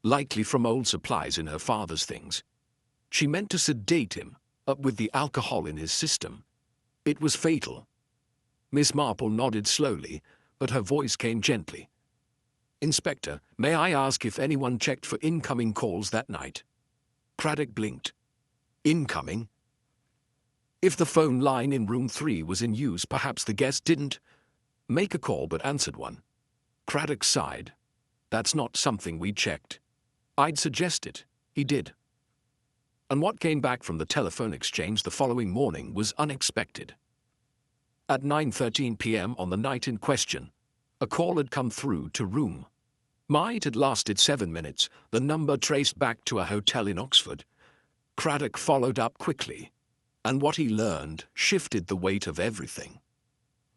S1: Likely from old supplies in her father's things. She meant to sedate him, up with the alcohol in his system. It was fatal." Miss Marple nodded slowly, but her voice came gently. "Inspector, may I ask if anyone checked for incoming calls that night?" Craddock blinked. "Incoming?" If the phone line in room 3 was in use, perhaps the guest didn't make a call but answered one. Craddock sighed. "That's not something we checked. I'd suggest it." He did. And what came back from the telephone exchange the following morning was unexpected. At 9:13 p.m. on the night in question, a call had come through to room. It had lasted 7 minutes, the number traced back to a hotel in Oxford. Craddock followed up quickly, and what he learned shifted the weight of everything.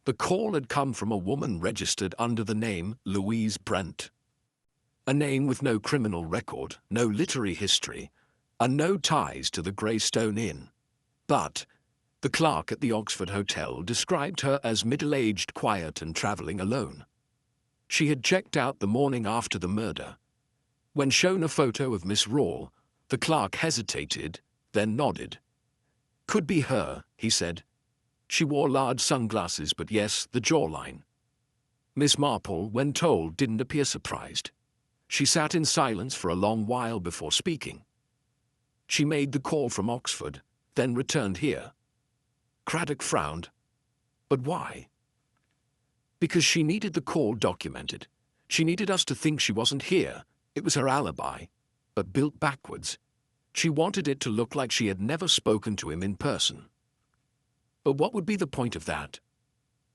S1: The call had come from a woman registered under the name Louise Brent. A name with no criminal record, no literary history, and no ties to the Greystone Inn. But the clerk at the Oxford Hotel described her as middle-aged, quiet, and travelling alone. She had checked out the morning after the murder. When shown a photo of Miss Rawle, the clerk hesitated, then nodded. "Could be her," he said. "She wore large sunglasses, but yes, the jawline." Miss Marple, when told, didn't appear surprised. She sat in silence for a long while before speaking. "She made the call from Oxford, then returned here." Craddock frowned. "But why?" "Because she needed the call documented. She needed us to think she wasn't here. It was her alibi, but built backwards. She wanted it to look like she had never spoken to him in person." "But what would be the point of that?"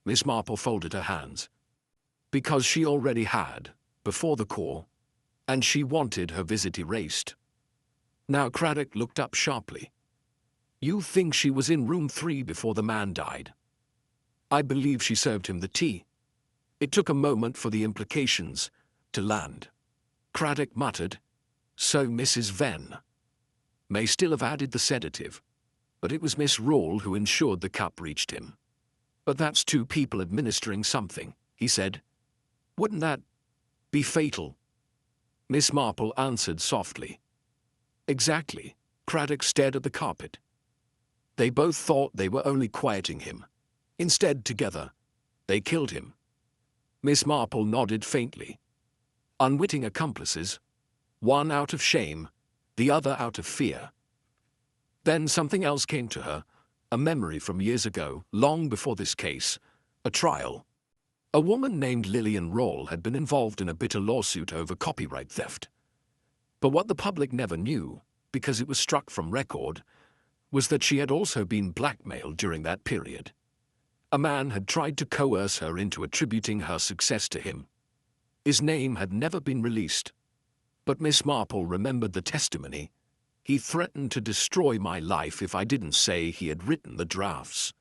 S1: Miss Marple folded her hands. "Because she already had, before the call, and she wanted her visit erased." Now Craddock looked up sharply. "You think she was in room 3 before the man died?" "I believe she served him the tea." It took a moment for the implications to land. Craddock muttered, "So Mrs. Venn may still have added the sedative, but it was Miss Rawle who ensured the cup reached him." "But that's 2 people administering something," he said. "Wouldn't that be fatal?" Miss Marple answered softly. "Exactly." Craddock stared at the carpet. "They both thought they were only quieting him. Instead, together, they killed him." Miss Marple nodded faintly. "Unwitting accomplices, one out of shame, the other out of fear." Then something else came to her, a memory from years ago, long before this case, a trial. A woman named Lillian Rawle had been involved in a bitter lawsuit over copyright theft. But what the public never knew, because it was struck from record, was that she had also been blackmailed during that period. A man had tried to coerce her into attributing her success to him. His name had never been released. But Miss Marple remembered the testimony. He threatened to destroy my life if I didn't say he had written the drafts.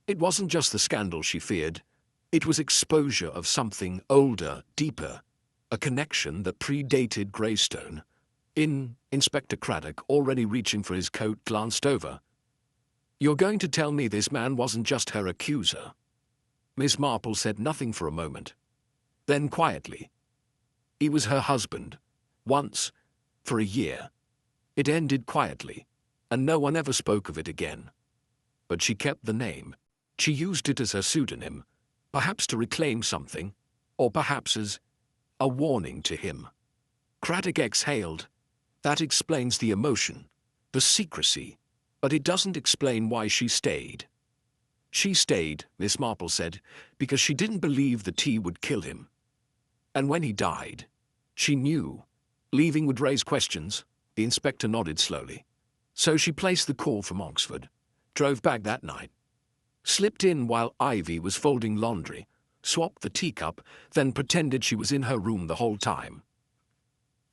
S1: It wasn't just the scandal she feared. It was exposure of something older, deeper, a connection that predated Greystone. Inspector Craddock, already reaching for his coat, glanced over. "You're going to tell me this man wasn't just her accuser?" Miss Marple said nothing for a moment. Then quietly, "He was her husband. Once. For a year. It ended quietly, and no one ever spoke of it again. But she kept the name. She used it as her pseudonym, perhaps to reclaim something, or perhaps as a warning to him." Craddock exhaled. "That explains the emotion, the secrecy, but it doesn't explain why she stayed." "She stayed," Miss Marple said, "because she didn't believe the tea would kill him. And when he died, she knew leaving would raise questions." The inspector nodded slowly. "So she placed the call from Oxford, drove back that night, slipped in while Ivy was folding laundry, swapped the teacup, then pretended she was in her room the whole time.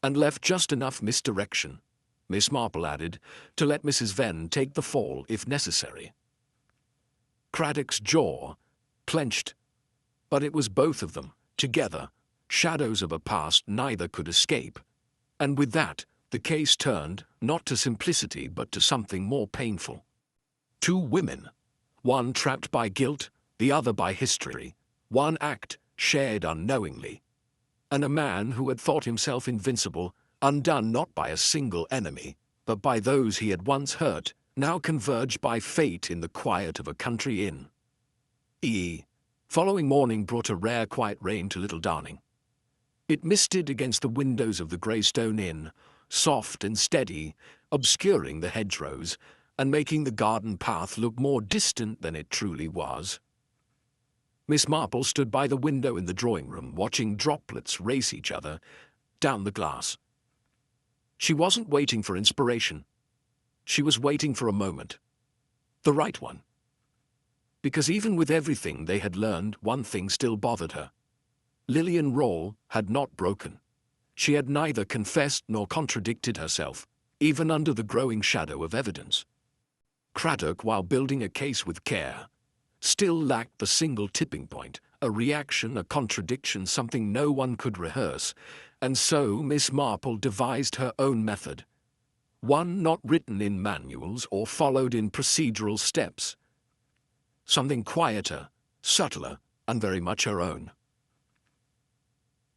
S1: And left just enough misdirection," Miss Marple added, "to let Mrs. Venn take the fall if necessary." Craddock's jaw clenched. But it was both of them, together, shadows of a past neither could escape. And with that, the case turned, not to simplicity but to something more painful. Two women, one trapped by guilt, the other by history, one act shared unknowingly. And a man who had thought himself invincible, undone not by a single enemy, but by those he had once hurt, now converged by fate in the quiet of a country inn. Following morning brought a rare quiet rain to Little Darning. It misted against the windows of the Greystone Inn, soft and steady, obscuring the hedgerows, and making the garden path look more distant than it truly was. Miss Marple stood by the window in the drawing-room, watching droplets race each other down the glass. She wasn't waiting for inspiration. She was waiting for a moment. The right one. Because even with everything they had learned, one thing still bothered her. Lillian Rawle had not broken. She had neither confessed nor contradicted herself, even under the growing shadow of evidence. Craddock, while building a case with care, still lacked the single tipping point, a reaction, a contradiction, something no one could rehearse, and so Miss Marple devised her own method, one not written in manuals or followed in procedural steps. Something quieter, subtler, and very much her own.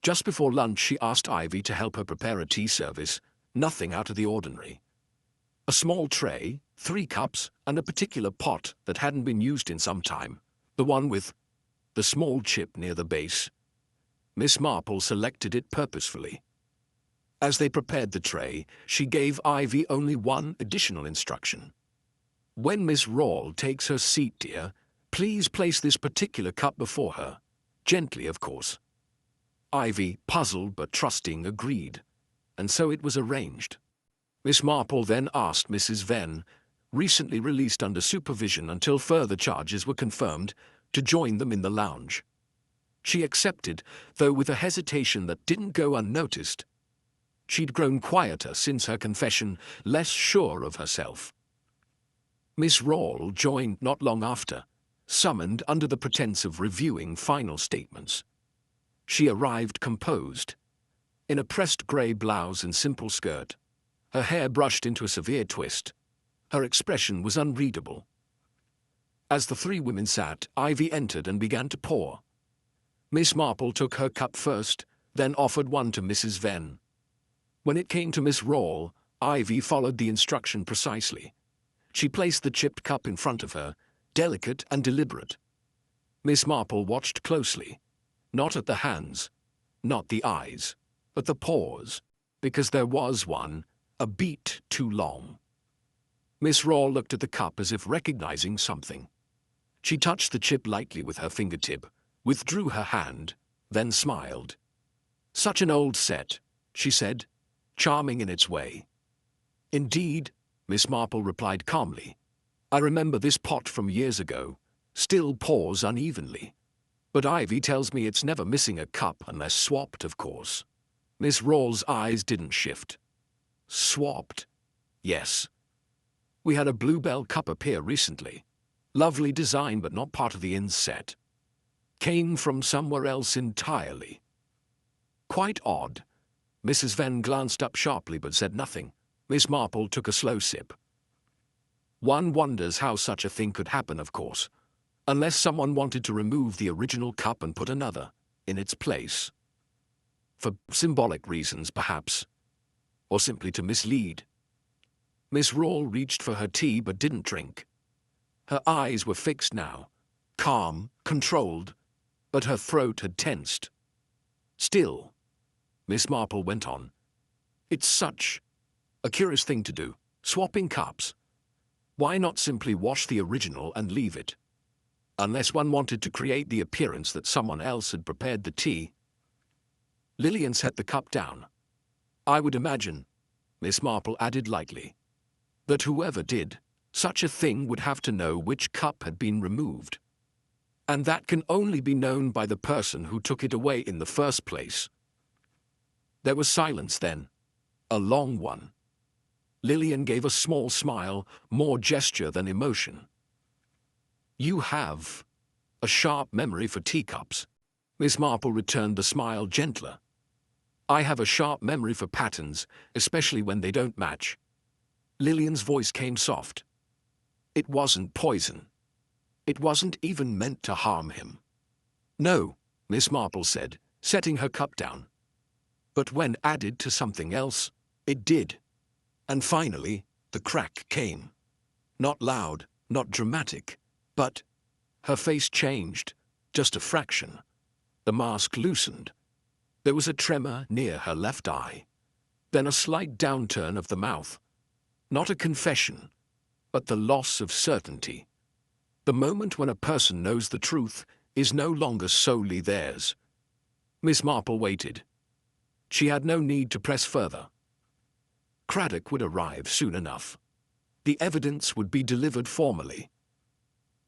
S1: Just before lunch she asked Ivy to help her prepare a tea service, nothing out of the ordinary. A small tray, 3 cups, and a particular pot that hadn't been used in some time, the one with the small chip near the base. Miss Marple selected it purposefully. As they prepared the tray, she gave Ivy only one additional instruction. "When Miss Rawle takes her seat, dear, please place this particular cup before her. Gently, of course." Ivy, puzzled but trusting, agreed, and so it was arranged. Miss Marple then asked Mrs. Venn, recently released under supervision until further charges were confirmed, to join them in the lounge. She accepted, though with a hesitation that didn't go unnoticed. She'd grown quieter since her confession, less sure of herself. Miss Rawle joined not long after, summoned under the pretense of reviewing final statements. She arrived composed, in a pressed grey blouse and simple skirt, her hair brushed into a severe twist. Her expression was unreadable. As the 3 women sat, Ivy entered and began to pour. Miss Marple took her cup first, then offered one to Mrs. Venn. When it came to Miss Rawle, Ivy followed the instruction precisely. She placed the chipped cup in front of her, delicate and deliberate. Miss Marple watched closely. Not at the hands, not the eyes, but the pause, because there was one, a beat too long. Miss Rawle looked at the cup as if recognizing something. She touched the chip lightly with her fingertip, withdrew her hand, then smiled. "Such an old set," she said, charming in its way. "Indeed," Miss Marple replied calmly. "I remember this pot from years ago. still pours unevenly. But Ivy tells me it's never missing a cup unless swapped, of course. Miss Rawle's eyes didn't shift. Swapped? Yes. We had a bluebell cup appear recently. Lovely design but not part of the inn's set. Came from somewhere else entirely. Quite odd. Mrs. Venn glanced up sharply but said nothing. Miss Marple took a slow sip. One wonders how such a thing could happen, of course. Unless someone wanted to remove the original cup and put another in its place. For symbolic reasons, perhaps. Or simply to mislead. Miss Rawle reached for her tea but didn't drink. Her eyes were fixed now. Calm, controlled, but her throat had tensed. Still, Miss Marple went on. It's such a curious thing to do, swapping cups. Why not simply wash the original and leave it? Unless one wanted to create the appearance that someone else had prepared the tea. Lillian set the cup down. I would imagine, Miss Marple added lightly, that whoever did such a thing would have to know which cup had been removed. And that can only be known by the person who took it away in the first place. There was silence then, a long one. Lillian gave a small smile, more gesture than emotion. You have a sharp memory for teacups. Miss Marple returned the smile gentler. I have a sharp memory for patterns, especially when they don't match. Lillian's voice came soft. It wasn't poison. It wasn't even meant to harm him. No, Miss Marple said, setting her cup down. But when added to something else, it did. And finally, the crack came. Not loud, not dramatic, but her face changed, just a fraction. The mask loosened. There was a tremor near her left eye. Then a slight downturn of the mouth. Not a confession, but the loss of certainty. The moment when a person knows the truth is no longer solely theirs. Miss Marple waited. She had no need to press further. Craddock would arrive soon enough. The evidence would be delivered formally.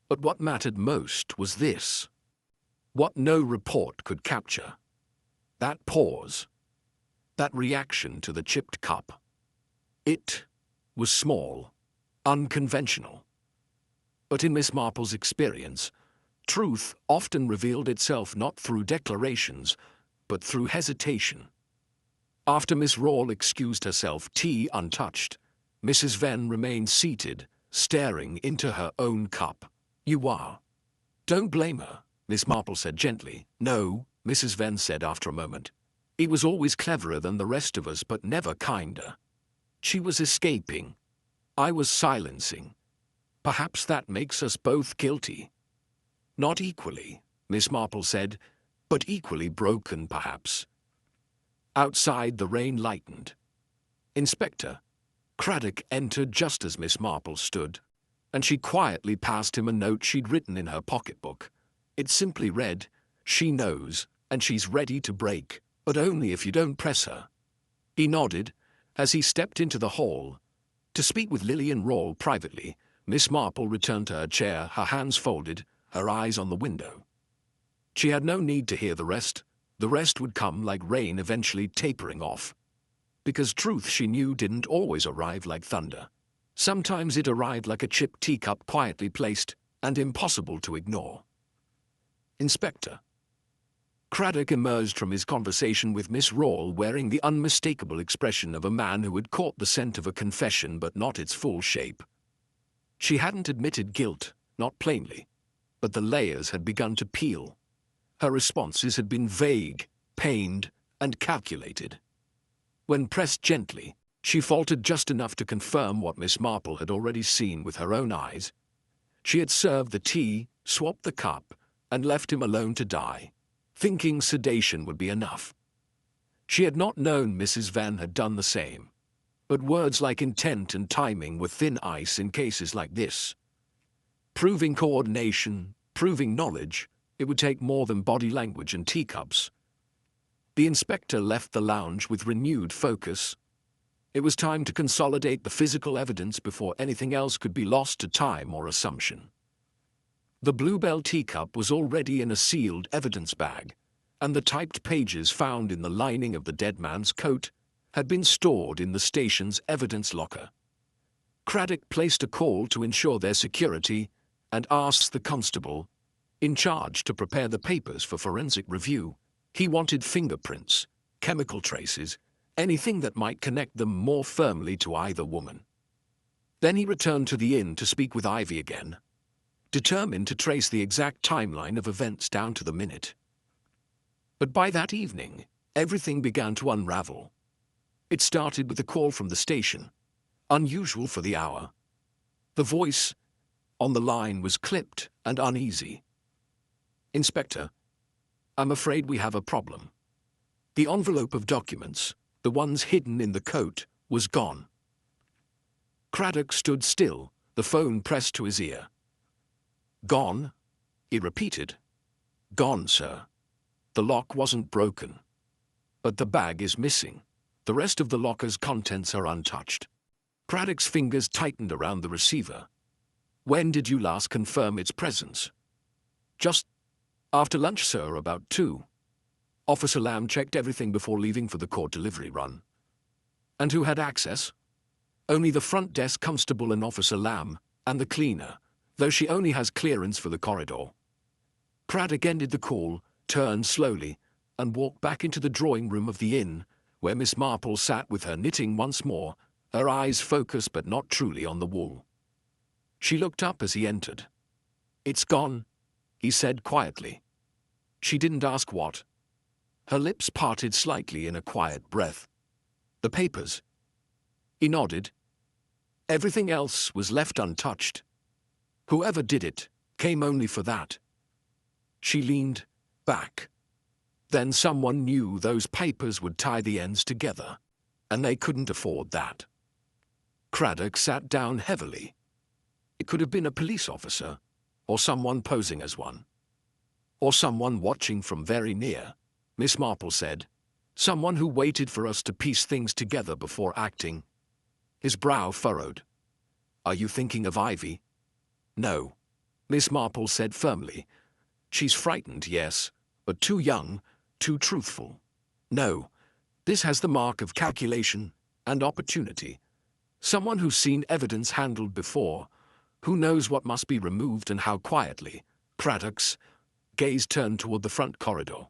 S1: But what mattered most was this. What no report could capture. That pause. That reaction to the chipped cup. It was small, unconventional. But in Miss Marple's experience, truth often revealed itself not through declarations, but through hesitation. After Miss Rawle excused herself, tea untouched, Mrs. Venn remained seated, staring into her own cup. You are. Don't blame her, Miss Marple said gently. No, Mrs. Venn said after a moment. He was always cleverer than the rest of us, but never kinder. She was escaping. I was silencing. Perhaps that makes us both guilty. Not equally, Miss Marple said, but equally broken, perhaps. Outside, the rain lightened. Inspector Craddock entered just as Miss Marple stood, and she quietly passed him a note she'd written in her pocketbook. It simply read, "She knows, and she's ready to break, but only if you don't press her." He nodded as he stepped into the hall. To speak with Lillian Rawle privately, Miss Marple returned to her chair, her hands folded, her eyes on the window. She had no need to hear the rest. The rest would come like rain, eventually tapering off. Because truth, she knew, didn't always arrive like thunder. Sometimes it arrived like a chipped teacup, quietly placed and impossible to ignore. Inspector Craddock emerged from his conversation with Miss Rawle wearing the unmistakable expression of a man who had caught the scent of a confession but not its full shape. She hadn't admitted guilt, not plainly, but the layers had begun to peel. Her responses had been vague, pained, and calculated. When pressed gently, she faltered just enough to confirm what Miss Marple had already seen with her own eyes. She had served the tea, swapped the cup, and left him alone to die, thinking sedation would be enough. She had not known Mrs. Venn had done the same. But words like intent and timing were thin ice in cases like this. Proving coordination, proving knowledge, it would take more than body language and teacups. The inspector left the lounge with renewed focus. It was time to consolidate the physical evidence before anything else could be lost to time or assumption. The bluebell teacup was already in a sealed evidence bag, and the typed pages found in the lining of the dead man's coat had been stored in the station's evidence locker. Craddock placed a call to ensure their security and asked the constable in charge to prepare the papers for forensic review. He wanted fingerprints, chemical traces, anything that might connect them more firmly to either woman. Then he returned to the inn to speak with Ivy again, determined to trace the exact timeline of events down to the minute. But by that evening, everything began to unravel. It started with a call from the station, unusual for the hour. The voice on the line was clipped and uneasy. "Inspector, I'm afraid we have a problem. The envelope of documents, the ones hidden in the coat, was gone." Craddock stood still, the phone pressed to his ear. "Gone?" he repeated. "Gone, sir. The lock wasn't broken. But the bag is missing. The rest of the locker's contents are untouched." Craddock's fingers tightened around the receiver. "When did you last confirm its presence?" "Just after lunch, sir, about 2. Officer Lamb checked everything before leaving for the court delivery run." "And who had access?" "Only the front desk constable and Officer Lamb, and the cleaner, though she only has clearance for the corridor." Craddock ended the call, turned slowly, and walked back into the drawing room of the inn, where Miss Marple sat with her knitting once more, her eyes focused but not truly on the wall. She looked up as he entered. "It's gone," he said quietly. She didn't ask what. Her lips parted slightly in a quiet breath. "The papers?" He nodded. "Everything else was left untouched. Whoever did it came only for that." She leaned back. "Then someone knew those papers would tie the ends together, and they couldn't afford that." Craddock sat down heavily. It could have been a police officer, or someone posing as one, or someone watching from very near, Miss Marple said. "Someone who waited for us to piece things together before acting." His brow furrowed. "Are you thinking of Ivy?" "No," Miss Marple said firmly. "She's frightened, yes, but too young, too truthful. No, this has the mark of calculation and opportunity. Someone who's seen evidence handled before, who knows what must be removed and how quietly." Craddock's gaze turned toward the front corridor.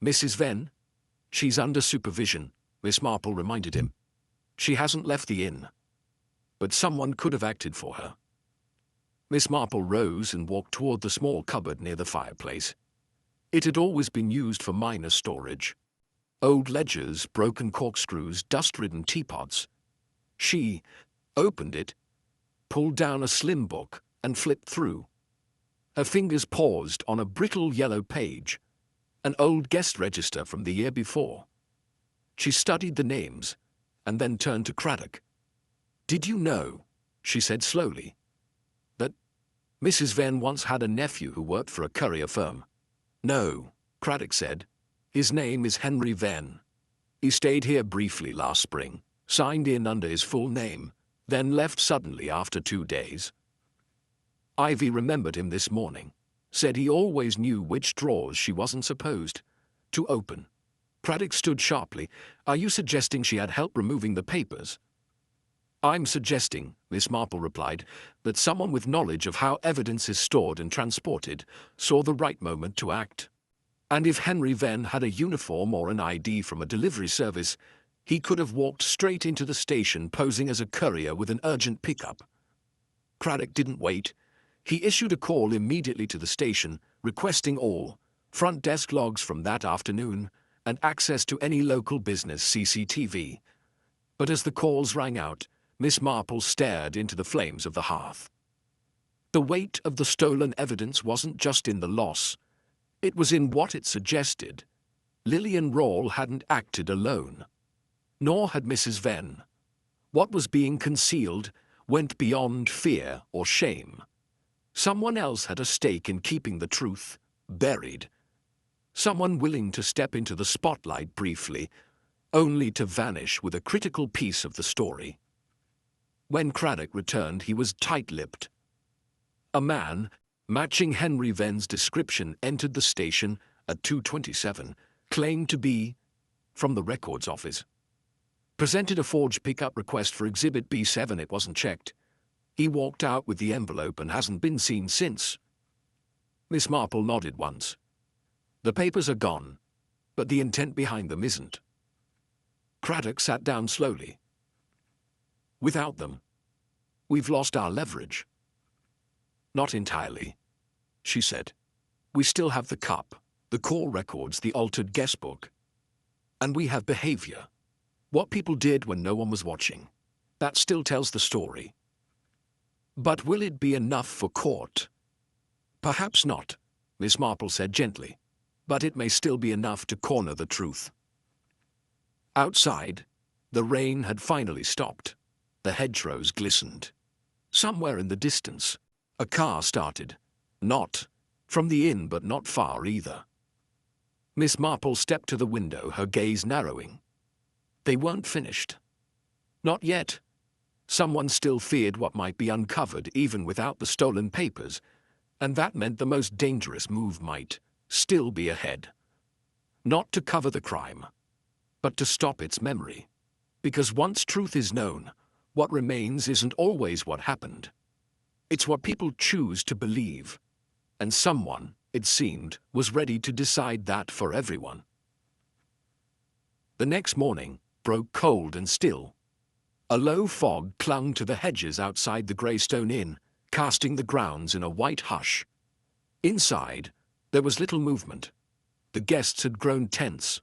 S1: "Mrs. Venn?" "She's under supervision," Miss Marple reminded him. "She hasn't left the inn. But someone could have acted for her." Miss Marple rose and walked toward the small cupboard near the fireplace. It had always been used for minor storage. Old ledgers, broken corkscrews, dust-ridden teapots. She opened it, pulled down a slim book, and flipped through. Her fingers paused on a brittle yellow page, an old guest register from the year before. She studied the names, and then turned to Craddock. "Did you know," she said slowly, "that Mrs. Venn once had a nephew who worked for a courier firm?" "No," Craddock said. "His name is Henry Venn. He stayed here briefly last spring, signed in under his full name, then left suddenly after 2 days. Ivy remembered him this morning, said he always knew which drawers she wasn't supposed to open." Craddock stood sharply. "Are you suggesting she had help removing the papers?" "I'm suggesting," Miss Marple replied, "that someone with knowledge of how evidence is stored and transported saw the right moment to act. And if Henry Venn had a uniform or an ID from a delivery service, he could have walked straight into the station posing as a courier with an urgent pickup." Craddock didn't wait. He issued a call immediately to the station, requesting all front desk logs from that afternoon and access to any local business CCTV. But as the calls rang out, Miss Marple stared into the flames of the hearth. The weight of the stolen evidence wasn't just in the loss. It was in what it suggested. Lillian Rawle hadn't acted alone. Nor had Mrs. Venn. What was being concealed went beyond fear or shame. Someone else had a stake in keeping the truth buried. Someone willing to step into the spotlight briefly, only to vanish with a critical piece of the story. When Craddock returned, he was tight-lipped. A man, matching Henry Venn's description, entered the station at 2:27, claimed to be from the records office. Presented a forged pickup request for Exhibit B7. It wasn't checked. He walked out with the envelope and hasn't been seen since. Miss Marple nodded once. The papers are gone, but the intent behind them isn't. Craddock sat down slowly. Without them, we've lost our leverage. Not entirely, she said. We still have the cup, the call records, the altered guest book. And we have behavior. What people did when no one was watching. That still tells the story. But will it be enough for court? Perhaps not, Miss Marple said gently. But it may still be enough to corner the truth. Outside, the rain had finally stopped. The hedgerows glistened. Somewhere in the distance, a car started. Not from the inn, but not far either. Miss Marple stepped to the window, her gaze narrowing. They weren't finished. Not yet. Someone still feared what might be uncovered even without the stolen papers, and that meant the most dangerous move might still be ahead. Not to cover the crime, but to stop its memory. Because once truth is known, what remains isn't always what happened. It's what people choose to believe. And someone, it seemed, was ready to decide that for everyone. The next morning broke cold and still. A low fog clung to the hedges outside the Greystone Inn, casting the grounds in a white hush. Inside, there was little movement. The guests had grown tense.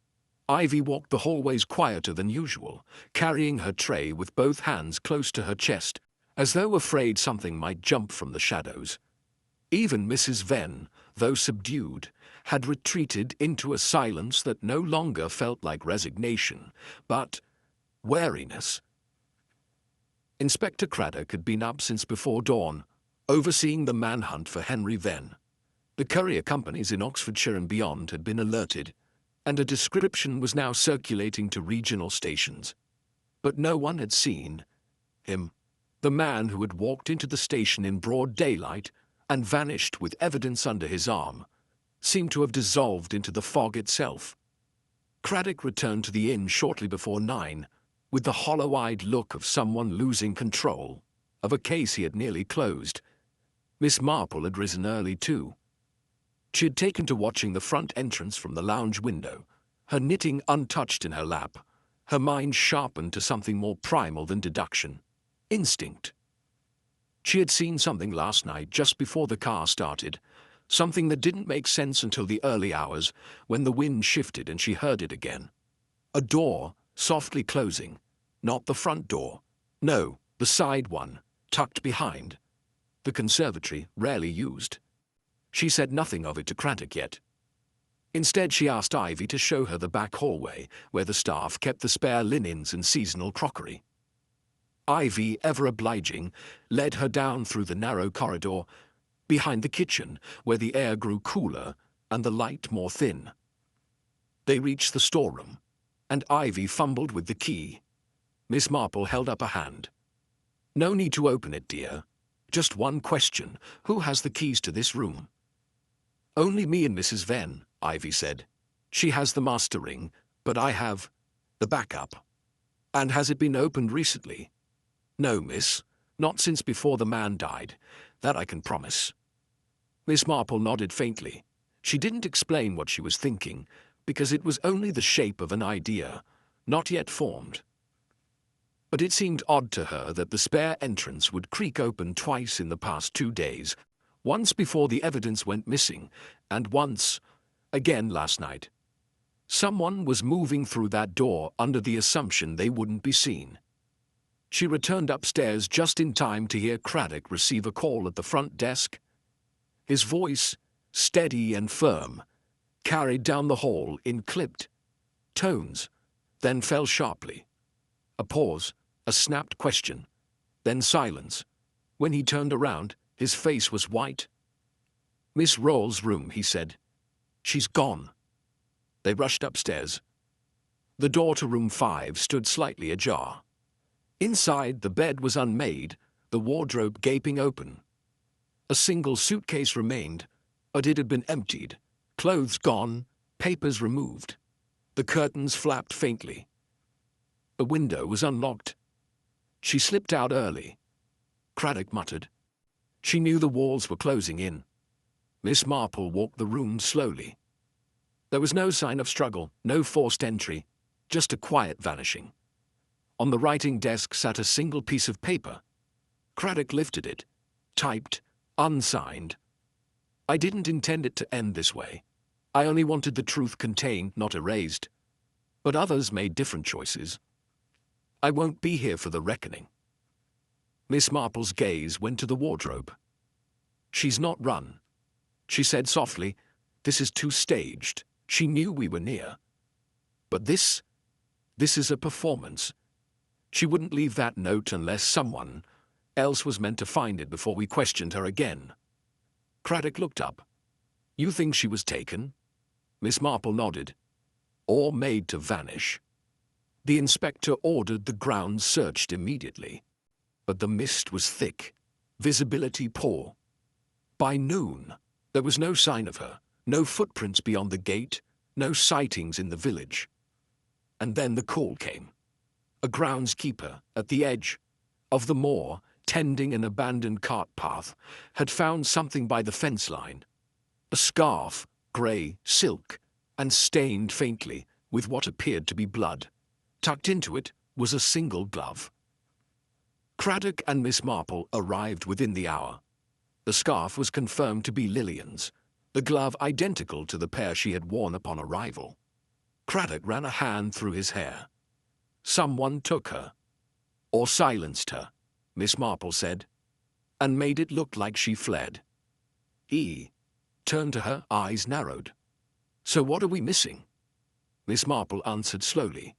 S1: Ivy walked the hallways quieter than usual, carrying her tray with both hands close to her chest, as though afraid something might jump from the shadows. Even Mrs. Venn, though subdued, had retreated into a silence that no longer felt like resignation, but wariness. Inspector Craddock had been up since before dawn, overseeing the manhunt for Henry Venn. The courier companies in Oxfordshire and beyond had been alerted, and a description was now circulating to regional stations. But no one had seen him. The man who had walked into the station in broad daylight and vanished with evidence under his arm seemed to have dissolved into the fog itself. Craddock returned to the inn shortly before 9, with the hollow-eyed look of someone losing control of a case he had nearly closed. Miss Marple had risen early too. She had taken to watching the front entrance from the lounge window, her knitting untouched in her lap, her mind sharpened to something more primal than deduction. Instinct. She had seen something last night just before the car started, something that didn't make sense until the early hours when the wind shifted and she heard it again. A door softly closing. Not the front door. No, the side one, tucked behind. The conservatory, rarely used. She said nothing of it to Craddock yet. Instead, she asked Ivy to show her the back hallway where the staff kept the spare linens and seasonal crockery. Ivy, ever obliging, led her down through the narrow corridor, behind the kitchen, where the air grew cooler and the light more thin. They reached the storeroom, and Ivy fumbled with the key. Miss Marple held up a hand. "No need to open it, dear. Just one question. Who has the keys to this room?" "Only me and Mrs. Venn," Ivy said. "She has the master ring, but I have the backup." "And has it been opened recently?" "No, miss. Not since before the man died. That I can promise." Miss Marple nodded faintly. She didn't explain what she was thinking, because it was only the shape of an idea, not yet formed. But it seemed odd to her that the spare entrance would creak open twice in the past 2 days, once before the evidence went missing, and once again last night. Someone was moving through that door under the assumption they wouldn't be seen. She returned upstairs just in time to hear Craddock receive a call at the front desk. His voice, steady and firm, carried down the hall in clipped tones, then fell sharply. A pause, a snapped question, then silence. When he turned around, his face was white. "Miss Rawle's room," he said. "She's gone." They rushed upstairs. The door to room 5 stood slightly ajar. Inside, the bed was unmade, the wardrobe gaping open. A single suitcase remained, but it had been emptied, clothes gone, papers removed. The curtains flapped faintly. The window was unlocked. She slipped out early. Craddock muttered. She knew the walls were closing in. Miss Marple walked the room slowly. There was no sign of struggle, no forced entry, just a quiet vanishing. On the writing desk sat a single piece of paper. Craddock lifted it, typed, unsigned. I didn't intend it to end this way. I only wanted the truth contained, not erased. But others made different choices. I won't be here for the reckoning. Miss Marple's gaze went to the wardrobe. She's not run. She said softly, this is too staged. She knew we were near. But this is a performance. She wouldn't leave that note unless someone else was meant to find it before we questioned her again. Craddock looked up. You think she was taken? Miss Marple nodded. Or made to vanish. The inspector ordered the grounds searched immediately. But the mist was thick, visibility poor. By noon, there was no sign of her, no footprints beyond the gate, no sightings in the village. And then the call came. A groundskeeper at the edge of the moor, tending an abandoned cart path, had found something by the fence line. A scarf, grey, silk, and stained faintly with what appeared to be blood. Tucked into it was a single glove. Craddock and Miss Marple arrived within the hour. The scarf was confirmed to be Lillian's, the glove identical to the pair she had worn upon arrival. Craddock ran a hand through his hair. Someone took her, or silenced her, Miss Marple said, and made it look like she fled. He turned to her, eyes narrowed. So what are we missing? Miss Marple answered slowly.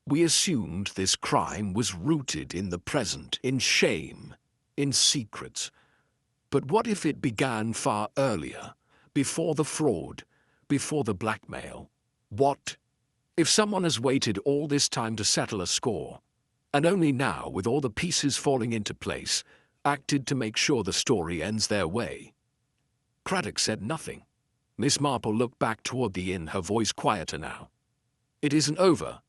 S1: We assumed this crime was rooted in the present, in shame, in secrets. But what if it began far earlier, before the fraud, before the blackmail? What if someone has waited all this time to settle a score, and only now, with all the pieces falling into place, acted to make sure the story ends their way? Craddock said nothing. Miss Marple looked back toward the inn, her voice quieter now. It isn't over.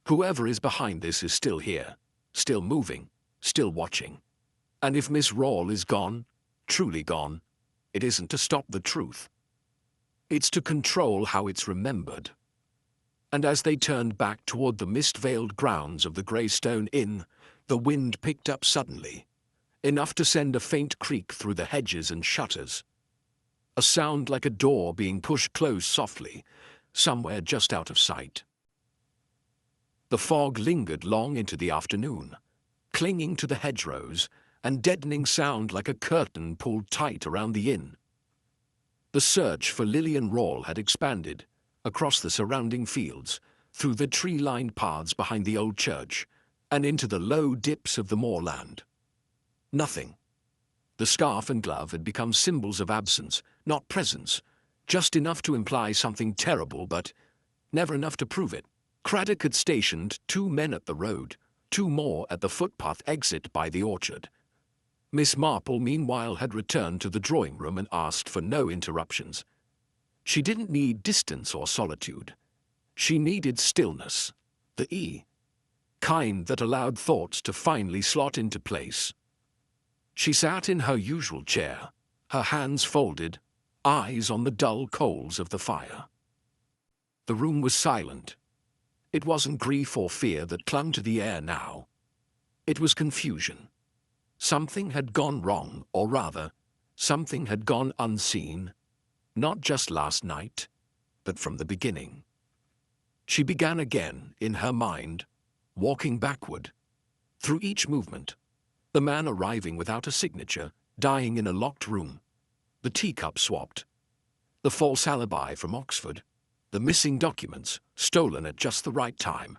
S1: Whoever is behind this is still here, still moving, still watching. And if Miss Rawle is gone, truly gone, it isn't to stop the truth. It's to control how it's remembered. And as they turned back toward the mist-veiled grounds of the Greystone Inn, the wind picked up suddenly, enough to send a faint creak through the hedges and shutters. A sound like a door being pushed closed softly, somewhere just out of sight. The fog lingered long into the afternoon, clinging to the hedgerows, and deadening sound like a curtain pulled tight around the inn. The search for Lillian Rawle had expanded, across the surrounding fields, through the tree-lined paths behind the old church, and into the low dips of the moorland. Nothing. The scarf and glove had become symbols of absence, not presence, just enough to imply something terrible, but never enough to prove it. Craddock had stationed 2 men at the road, 2 more at the footpath exit by the orchard. Miss Marple, meanwhile, had returned to the drawing room and asked for no interruptions. She didn't need distance or solitude. She needed stillness, the kind that allowed thoughts to finally slot into place. She sat in her usual chair, her hands folded, eyes on the dull coals of the fire. The room was silent. It wasn't grief or fear that clung to the air now. It was confusion. Something had gone wrong, or rather, something had gone unseen, not just last night, but from the beginning. She began again, in her mind, walking backward. Through each movement, the man arriving without a signature, dying in a locked room, the teacup swapped, the false alibi from Oxford, the missing documents, stolen at just the right time.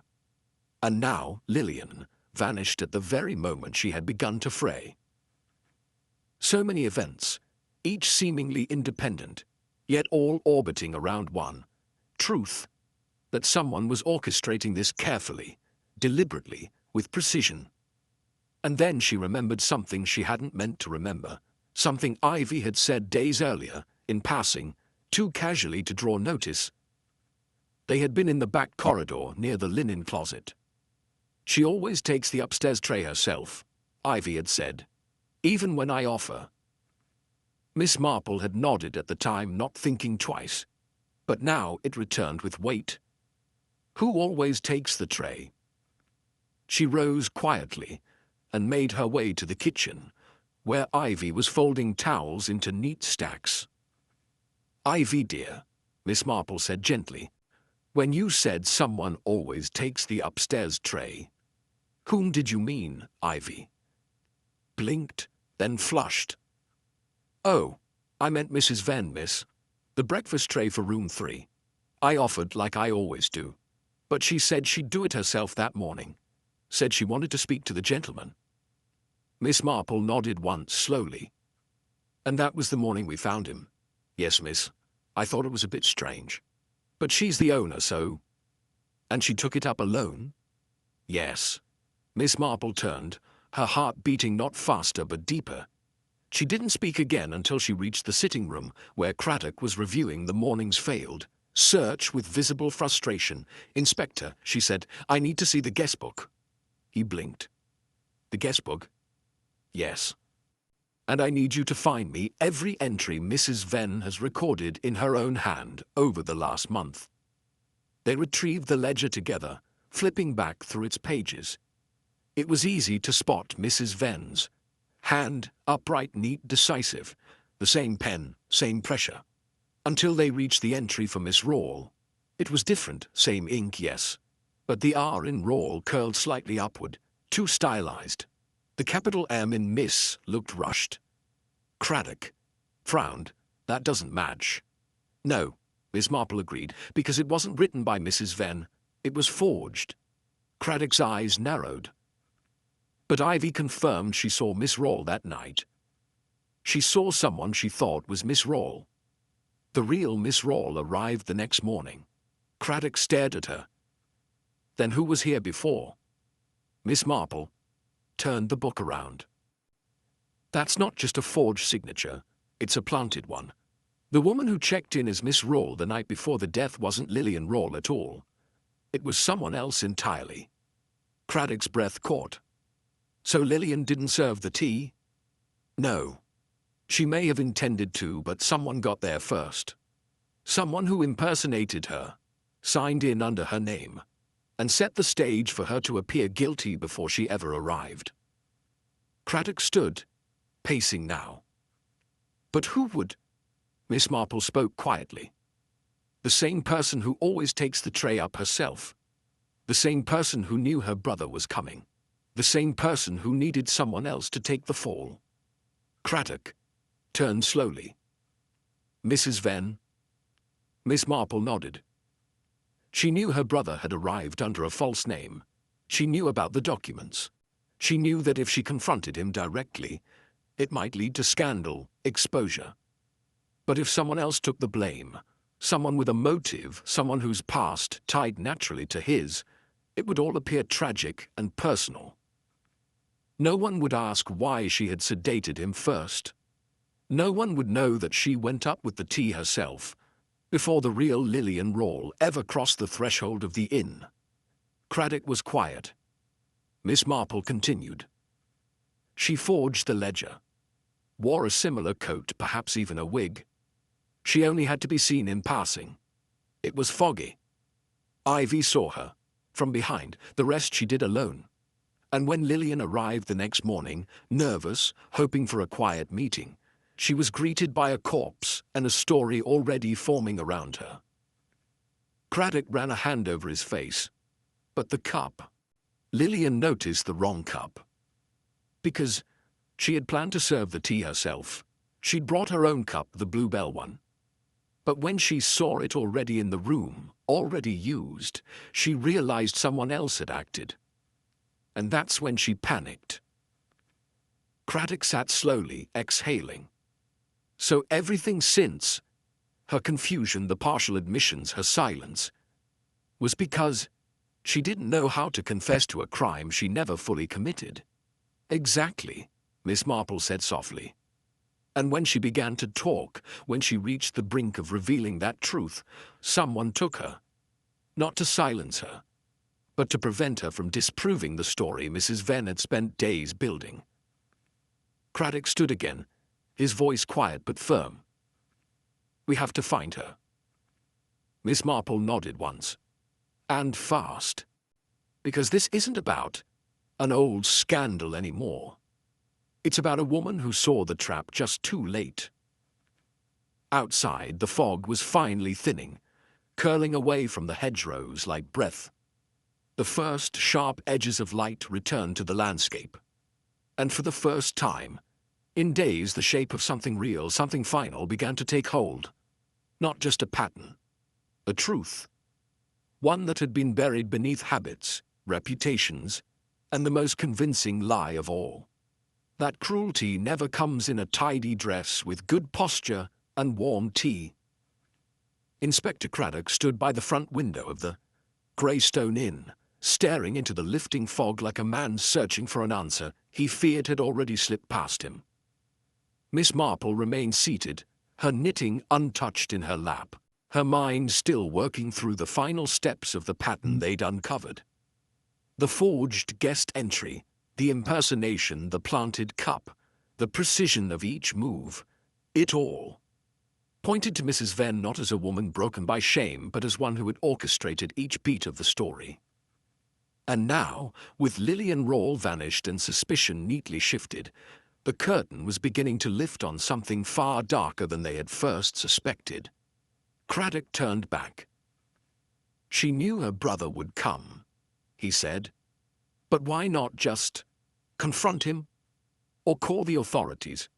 S1: And now Lillian vanished at the very moment she had begun to fray. So many events, each seemingly independent, yet all orbiting around one truth, that someone was orchestrating this carefully, deliberately, with precision. And then she remembered something she hadn't meant to remember, something Ivy had said days earlier, in passing, too casually to draw notice. They had been in the back corridor near the linen closet. "She always takes the upstairs tray herself," Ivy had said, "even when I offer." Miss Marple had nodded at the time, not thinking twice, but now it returned with weight. "Who always takes the tray?" She rose quietly and made her way to the kitchen, where Ivy was folding towels into neat stacks. "Ivy, dear," Miss Marple said gently, "when you said someone always takes the upstairs tray, whom did you mean?" Ivy blinked, then flushed. "Oh, I meant Mrs. Venn, miss. The breakfast tray for room 3. I offered like I always do, but she said she'd do it herself that morning. Said she wanted to speak to the gentleman." Miss Marple nodded once slowly. "And that was the morning we found him?" "Yes, miss. I thought it was a bit strange. But she's the owner, so—" "And she took it up alone?" "Yes." Miss Marple turned, her heart beating not faster but deeper. She didn't speak again until she reached the sitting room, where Craddock was reviewing the morning's failed search with visible frustration. "Inspector," she said, "I need to see the guest book." He blinked. "The guest book?" "Yes. And I need you to find me every entry Mrs. Venn has recorded in her own hand over the last month." They retrieved the ledger together, flipping back through its pages. It was easy to spot Mrs. Venn's hand, upright, neat, decisive, the same pen, same pressure. Until they reached the entry for Miss Rawle. It was different, same ink, yes, but the R in Rawle curled slightly upward, too stylized. The capital M in Miss looked rushed. Craddock frowned. "That doesn't match." "No," Miss Marple agreed, "because it wasn't written by Mrs. Venn. It was forged." Craddock's eyes narrowed. But Ivy confirmed she saw Miss Rawle that night. She saw someone she thought was Miss Rawle. The real Miss Rawle arrived the next morning. Craddock stared at her. "Then who was here before?" Miss Marple turned the book around. "That's not just a forged signature, it's a planted one. The woman who checked in as Miss Rawle the night before the death wasn't Lillian Rawle at all. It was someone else entirely." Craddock's breath caught. "So Lillian didn't serve the tea?" "No. She may have intended to, but someone got there first. Someone who impersonated her, signed in under her name, and set the stage for her to appear guilty before she ever arrived." Craddock stood, pacing now. "But who would—" Miss Marple spoke quietly. "The same person who always takes the tray up herself. The same person who knew her brother was coming. The same person who needed someone else to take the fall." Craddock turned slowly. "Mrs. Venn?" Miss Marple nodded. She knew her brother had arrived under a false name. She knew about the documents. She knew that if she confronted him directly, it might lead to scandal, exposure. But if someone else took the blame, someone with a motive, someone whose past tied naturally to his, it would all appear tragic and personal. No one would ask why she had sedated him first. No one would know that she went up with the tea herself, before the real Lillian Rawle ever crossed the threshold of the inn. Craddock was quiet. Miss Marple continued. She forged the ledger, wore a similar coat, perhaps even a wig. She only had to be seen in passing. It was foggy. Ivy saw her, from behind, the rest she did alone. And when Lillian arrived the next morning, nervous, hoping for a quiet meeting, she was greeted by a corpse and a story already forming around her. Craddock ran a hand over his face. But the cup. Lillian noticed the wrong cup. Because she had planned to serve the tea herself. She'd brought her own cup, the Bluebell one. But when she saw it already in the room, already used, she realized someone else had acted. And that's when she panicked. Craddock sat slowly, exhaling. So everything since, her confusion, the partial admissions, her silence, was because she didn't know how to confess to a crime she never fully committed. Exactly, Miss Marple said softly. And when she began to talk, when she reached the brink of revealing that truth, someone took her. Not to silence her, but to prevent her from disproving the story Mrs. Venn had spent days building. Craddock stood again, his voice quiet but firm. "We have to find her." Miss Marple nodded once. "And fast. Because this isn't about an old scandal anymore. It's about a woman who saw the trap just too late." Outside, the fog was finely thinning, curling away from the hedgerows like breath. The first sharp edges of light returned to the landscape. And for the first time, in days, the shape of something real, something final, began to take hold. Not just a pattern, a truth. One that had been buried beneath habits, reputations, and the most convincing lie of all. That cruelty never comes in a tidy dress with good posture and warm tea. Inspector Craddock stood by the front window of the Greystone Inn, staring into the lifting fog like a man searching for an answer he feared had already slipped past him. Miss Marple remained seated, her knitting untouched in her lap, her mind still working through the final steps of the pattern they'd uncovered. The forged guest entry, the impersonation, the planted cup, the precision of each move, it all pointed to Mrs. Venn not as a woman broken by shame, but as one who had orchestrated each beat of the story. And now, with Lillian Rawle vanished and suspicion neatly shifted, the curtain was beginning to lift on something far darker than they had first suspected. Craddock turned back. "She knew her brother would come," he said. "But why not just confront him? Or call the authorities?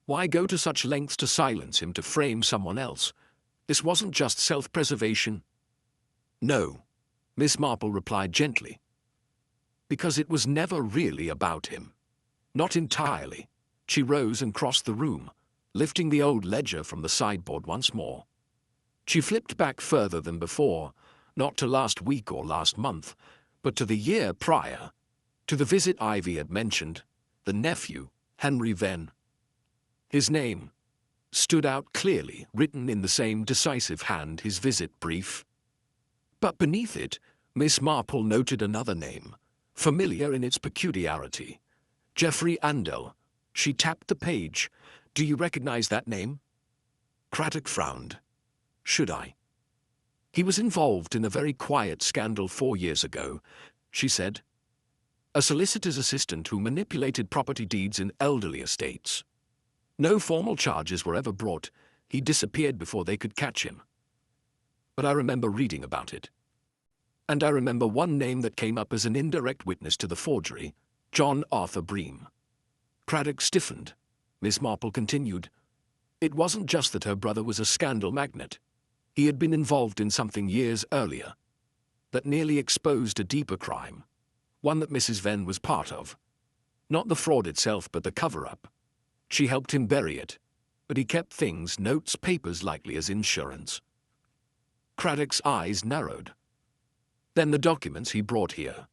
S1: Why go to such lengths to silence him, to frame someone else? This wasn't just self-preservation." "No," Miss Marple replied gently. "Because it was never really about him. Not entirely." She rose and crossed the room, lifting the old ledger from the sideboard once more. She flipped back further than before, not to last week or last month, but to the year prior, to the visit Ivy had mentioned, the nephew, Henry Venn. His name stood out clearly, written in the same decisive hand, his visit brief. But beneath it, Miss Marple noted another name, familiar in its peculiarity. Geoffrey Andel. She tapped the page. "Do you recognize that name?" Craddock frowned. "Should I?" "He was involved in a very quiet scandal 4 years ago," she said. "A solicitor's assistant who manipulated property deeds in elderly estates. No formal charges were ever brought. He disappeared before they could catch him. But I remember reading about it. And I remember one name that came up as an indirect witness to the forgery, John Arthur Bream." Craddock stiffened. Miss Marple continued. "It wasn't just that her brother was a scandal magnate. He had been involved in something years earlier that nearly exposed a deeper crime, one that Mrs. Venn was part of. Not the fraud itself, but the cover-up. She helped him bury it, but he kept things, notes, papers, likely as insurance." Craddock's eyes narrowed. "Then the documents he brought here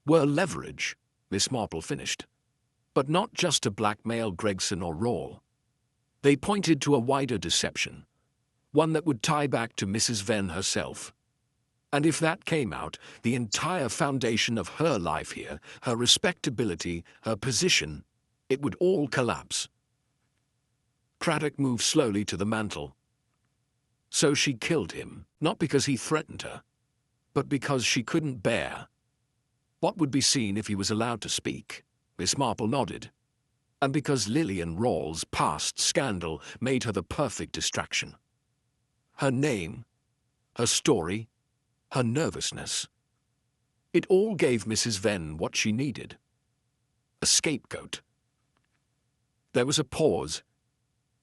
S1: were leverage," Miss Marple finished. "But not just to blackmail Gregson or Rawle. They pointed to a wider deception, one that would tie back to Mrs. Venn herself. And if that came out, the entire foundation of her life here, her respectability, her position, it would all collapse." Craddock moved slowly to the mantel. "So she killed him, not because he threatened her, but because she couldn't bear what would be seen if he was allowed to speak." Miss Marple nodded. "And because Lillian Rawle's past scandal made her the perfect distraction. Her name, her story, her nervousness. It all gave Mrs. Venn what she needed. A scapegoat." There was a pause,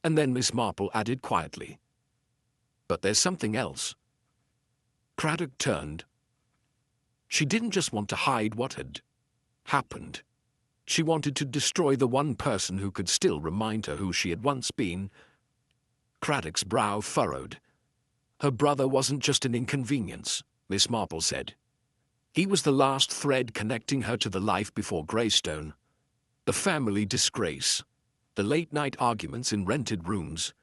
S1: and then Miss Marple added quietly, "But there's something else." Craddock turned. She didn't just want to hide what had happened. She wanted to destroy the one person who could still remind her who she had once been. Craddock's brow furrowed. "Her brother wasn't just an inconvenience," Miss Marple said. "He was the last thread connecting her to the life before Greystone. The family disgrace. the late-night arguments in rented rooms,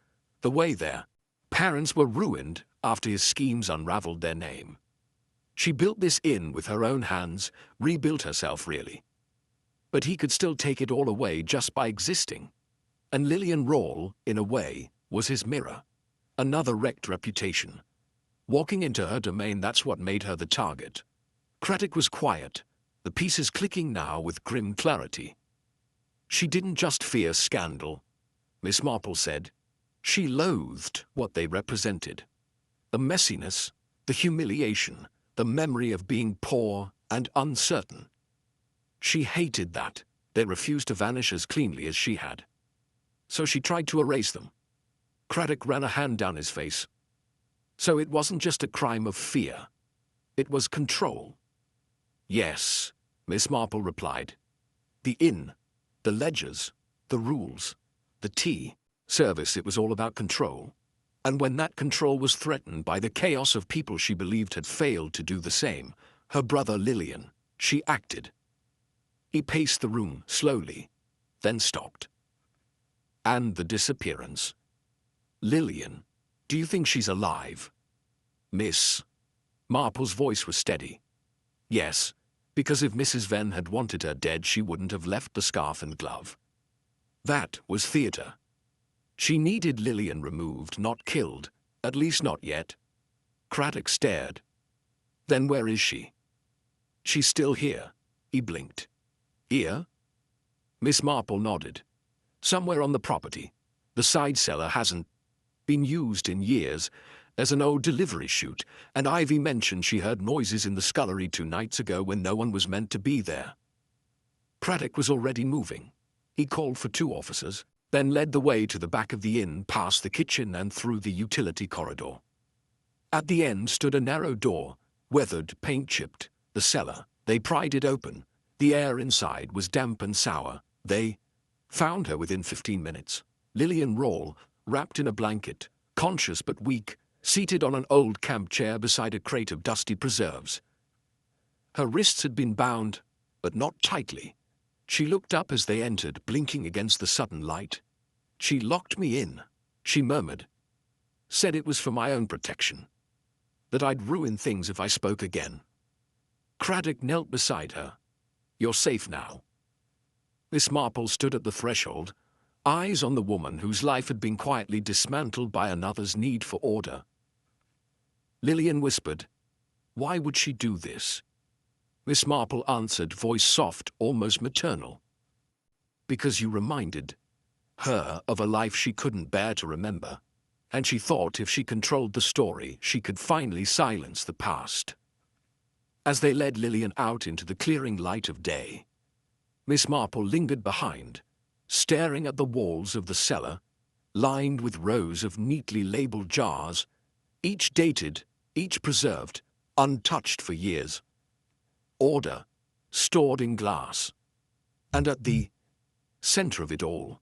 S1: the way their parents were ruined after his schemes unraveled their name. She built this inn with her own hands, rebuilt herself really. But he could still take it all away just by existing. And Lillian Rawle, in a way, was his mirror. Another wrecked reputation. Walking into her domain, that's what made her the target. Craddock was quiet, the pieces clicking now with grim clarity. She didn't just fear scandal, Miss Marple said. She loathed what they represented. The messiness, the humiliation, the memory of being poor and uncertain. She hated that. They refused to vanish as cleanly as she had. So she tried to erase them. Craddock ran a hand down his face. So it wasn't just a crime of fear. It was control. Yes, Miss Marple replied. The inn, the ledgers, the rules, the tea service, it was all about control. And when that control was threatened by the chaos of people she believed had failed to do the same, her brother Lillian, she acted. He paced the room slowly, then stopped. And the disappearance. Lillian, do you think she's alive? Miss Marple's voice was steady. Yes, because if Mrs. Venn had wanted her dead, she wouldn't have left the scarf and glove. That was theatre. She needed Lillian removed, not killed, at least not yet. Craddock stared. Then where is she? She's still here, he blinked. Here? Miss Marple nodded. Somewhere on the property. The side cellar hasn't been used in years as an old delivery chute, and Ivy mentioned she heard noises in the scullery 2 nights ago when no one was meant to be there. Craddock was already moving. He called for 2 officers, then led the way to the back of the inn, past the kitchen and through the utility corridor. At the end stood a narrow door, weathered, paint-chipped, the cellar. They pried it open. The air inside was damp and sour. They found her within 15 minutes. Lillian Rawle, wrapped in a blanket, conscious but weak, seated on an old camp chair beside a crate of dusty preserves. Her wrists had been bound, but not tightly. She looked up as they entered, blinking against the sudden light. She locked me in, she murmured. Said it was for my own protection. That I'd ruin things if I spoke again. Craddock knelt beside her. You're safe now. Miss Marple stood at the threshold, eyes on the woman whose life had been quietly dismantled by another's need for order. Lillian whispered, Why would she do this? Miss Marple answered, voice soft, almost maternal. Because you reminded her of a life she couldn't bear to remember, and she thought if she controlled the story, she could finally silence the past. As they led Lillian out into the clearing light of day, Miss Marple lingered behind, staring at the walls of the cellar, lined with rows of neatly labeled jars, each dated, each preserved, untouched for years. Order, stored in glass. And at the center of it all,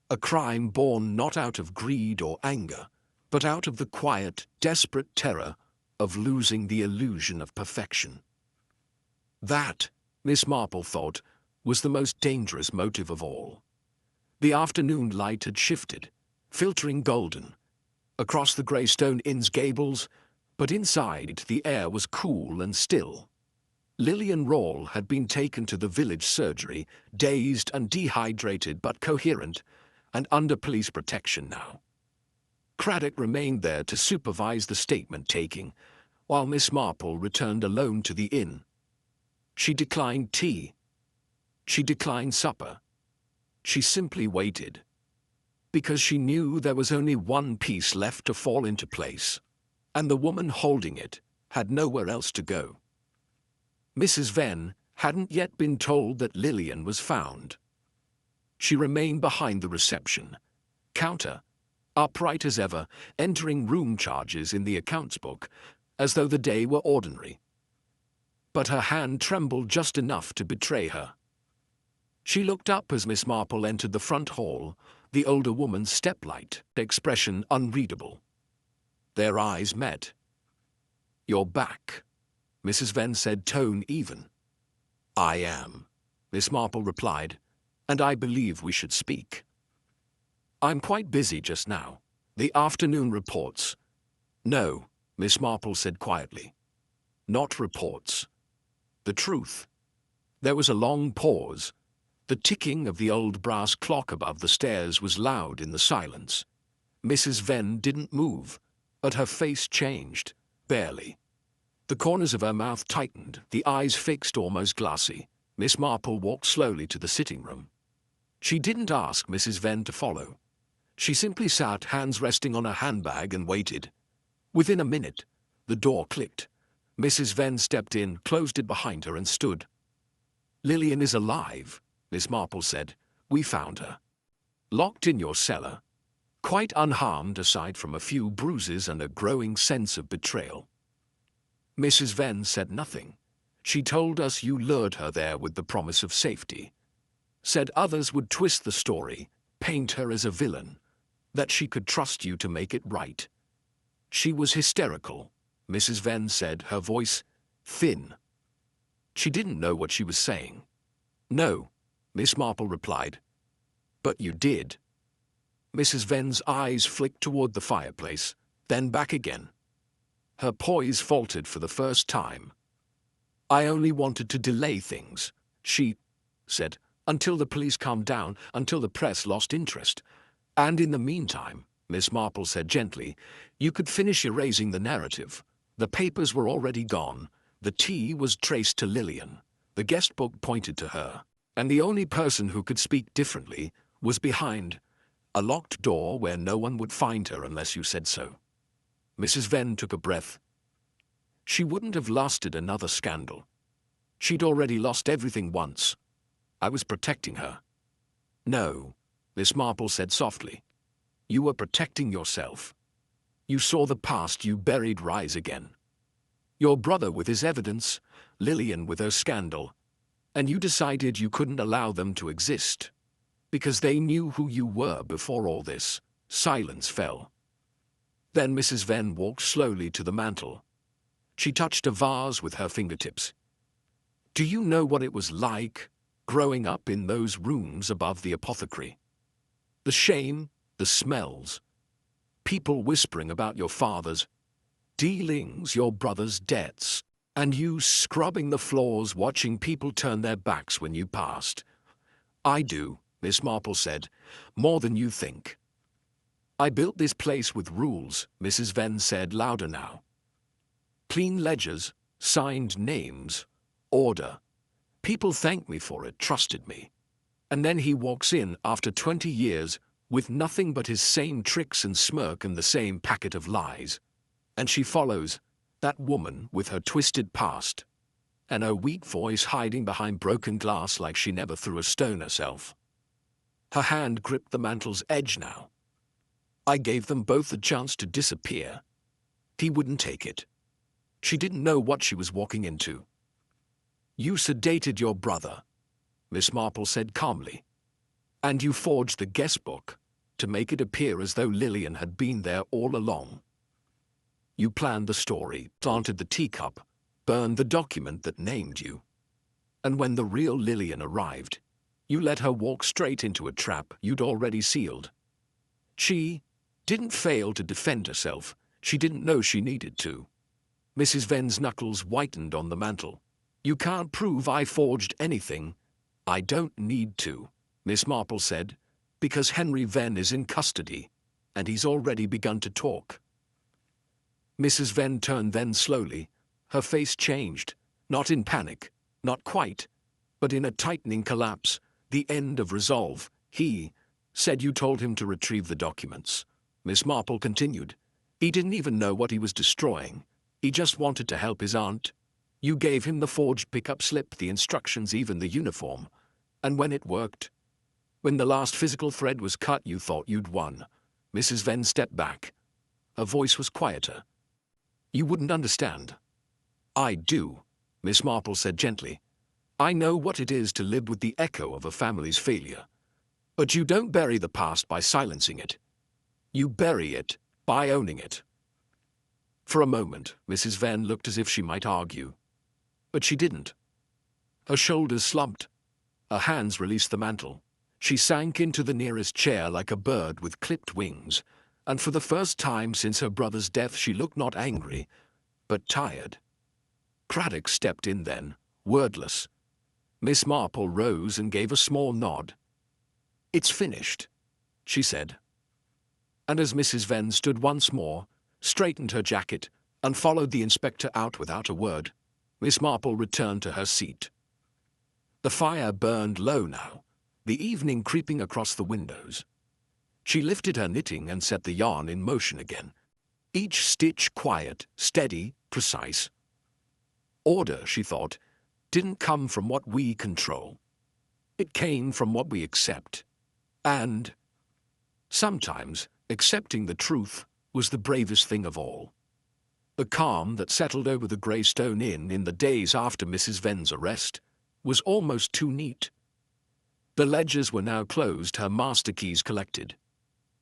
S1: a crime born not out of greed or anger, but out of the quiet, desperate terror of losing the illusion of perfection. That, Miss Marple thought, was the most dangerous motive of all. The afternoon light had shifted, filtering golden, across the grey stone inn's gables, but inside the air was cool and still. Lillian Rawle had been taken to the village surgery, dazed and dehydrated but coherent, and under police protection now. Craddock remained there to supervise the statement-taking, while Miss Marple returned alone to the inn. She declined tea. She declined supper. She simply waited, because she knew there was only one piece left to fall into place, and the woman holding it had nowhere else to go. Mrs. Venn hadn't yet been told that Lillian was found. She remained behind the reception counter, upright as ever, entering room charges in the accounts book, as though the day were ordinary. But her hand trembled just enough to betray her. She looked up as Miss Marple entered the front hall, the older woman's step-light, expression unreadable. Their eyes met. You're back, Mrs. Venn said, tone even. I am, Miss Marple replied, and I believe we should speak. I'm quite busy just now. The afternoon reports. No, Miss Marple said quietly. Not reports. The truth. There was a long pause. The ticking of the old brass clock above the stairs was loud in the silence. Mrs. Venn didn't move, but her face changed, barely. The corners of her mouth tightened, the eyes fixed, almost glassy. Miss Marple walked slowly to the sitting room. She didn't ask Mrs. Venn to follow. She simply sat, hands resting on her handbag, and waited. Within a minute, the door clicked. Mrs. Venn stepped in, closed it behind her, and stood. "Lillian is alive," Miss Marple said. "We found her. Locked in your cellar. Quite unharmed aside from a few bruises and a growing sense of betrayal." Mrs. Venn said nothing. "She told us you lured her there with the promise of safety. Said others would twist the story, paint her as a villain, that she could trust you to make it right. She was hysterical," Mrs. Venn said, her voice thin. She didn't know what she was saying. "No," Miss Marple replied. "But you did." Mrs. Venn's eyes flicked toward the fireplace, then back again. Her poise faltered for the first time. "I only wanted to delay things," she said, "until the police calmed down, until the press lost interest. And in the meantime," Miss Marple said gently, "you could finish erasing the narrative. The papers were already gone. The tea was traced to Lillian. The guest book pointed to her. And the only person who could speak differently was behind a locked door where no one would find her unless you said so." Mrs. Venn took a breath. She wouldn't have lasted another scandal. She'd already lost everything once. I was protecting her. "No," Miss Marple said softly. "You were protecting yourself. You saw the past you buried rise again. Your brother with his evidence, Lillian with her scandal, and you decided you couldn't allow them to exist. Because they knew who you were before all this." Silence fell. Then Mrs. Venn walked slowly to the mantel. She touched a vase with her fingertips. "Do you know what it was like, growing up in those rooms above the apothecary? The shame, the smells, people whispering about your father's dealings, your brother's debts, and you scrubbing the floors watching people turn their backs when you passed." "I do," Miss Marple said, "more than you think. I built this place with rules," Mrs. Venn said, louder now. "Clean ledgers, signed names, order. People thanked me for it, trusted me. And then he walks in after 20 years with nothing but his same tricks and smirk and the same packet of lies. And she follows, that woman with her twisted past, and her weak voice hiding behind broken glass like she never threw a stone herself." Her hand gripped the mantel's edge now. "I gave them both the chance to disappear. He wouldn't take it. She didn't know what she was walking into." "You sedated your brother," Miss Marple said calmly. "And you forged the guest book to make it appear as though Lillian had been there all along. You planned the story, planted the teacup, burned the document that named you. And when the real Lillian arrived, you let her walk straight into a trap you'd already sealed. She didn't fail to defend herself. She didn't know she needed to." Mrs. Venn's knuckles whitened on the mantel. "You can't prove I forged anything." "I don't need to," Miss Marple said, "because Henry Venn is in custody, and he's already begun to talk." Mrs. Venn turned then slowly. Her face changed, not in panic, not quite, but in a tightening collapse, the end of resolve. "He said you told him to retrieve the documents," Miss Marple continued. "He didn't even know what he was destroying. He just wanted to help his aunt. You gave him the forged pickup slip, the instructions, even the uniform. And when it worked, when the last physical thread was cut, you thought you'd won." Mrs. Venn stepped back. Her voice was quieter. "You wouldn't understand." "I do," Miss Marple said gently. "I know what it is to live with the echo of a family's failure. But you don't bury the past by silencing it. You bury it by owning it." For a moment, Mrs. Venn looked as if she might argue. But she didn't. Her shoulders slumped. Her hands released the mantel. She sank into the nearest chair like a bird with clipped wings, and for the first time since her brother's death she looked not angry, but tired. Craddock stepped in then, wordless. Miss Marple rose and gave a small nod. "It's finished," she said. And as Mrs. Venn stood once more, straightened her jacket, and followed the inspector out without a word, Miss Marple returned to her seat. The fire burned low now, the evening creeping across the windows. She lifted her knitting and set the yarn in motion again, each stitch quiet, steady, precise. Order, she thought, didn't come from what we control. It came from what we accept. And sometimes accepting the truth was the bravest thing of all. The calm that settled over the Greystone Inn in the days after Mrs. Venn's arrest was almost too neat. The ledgers were now closed, her master keys collected,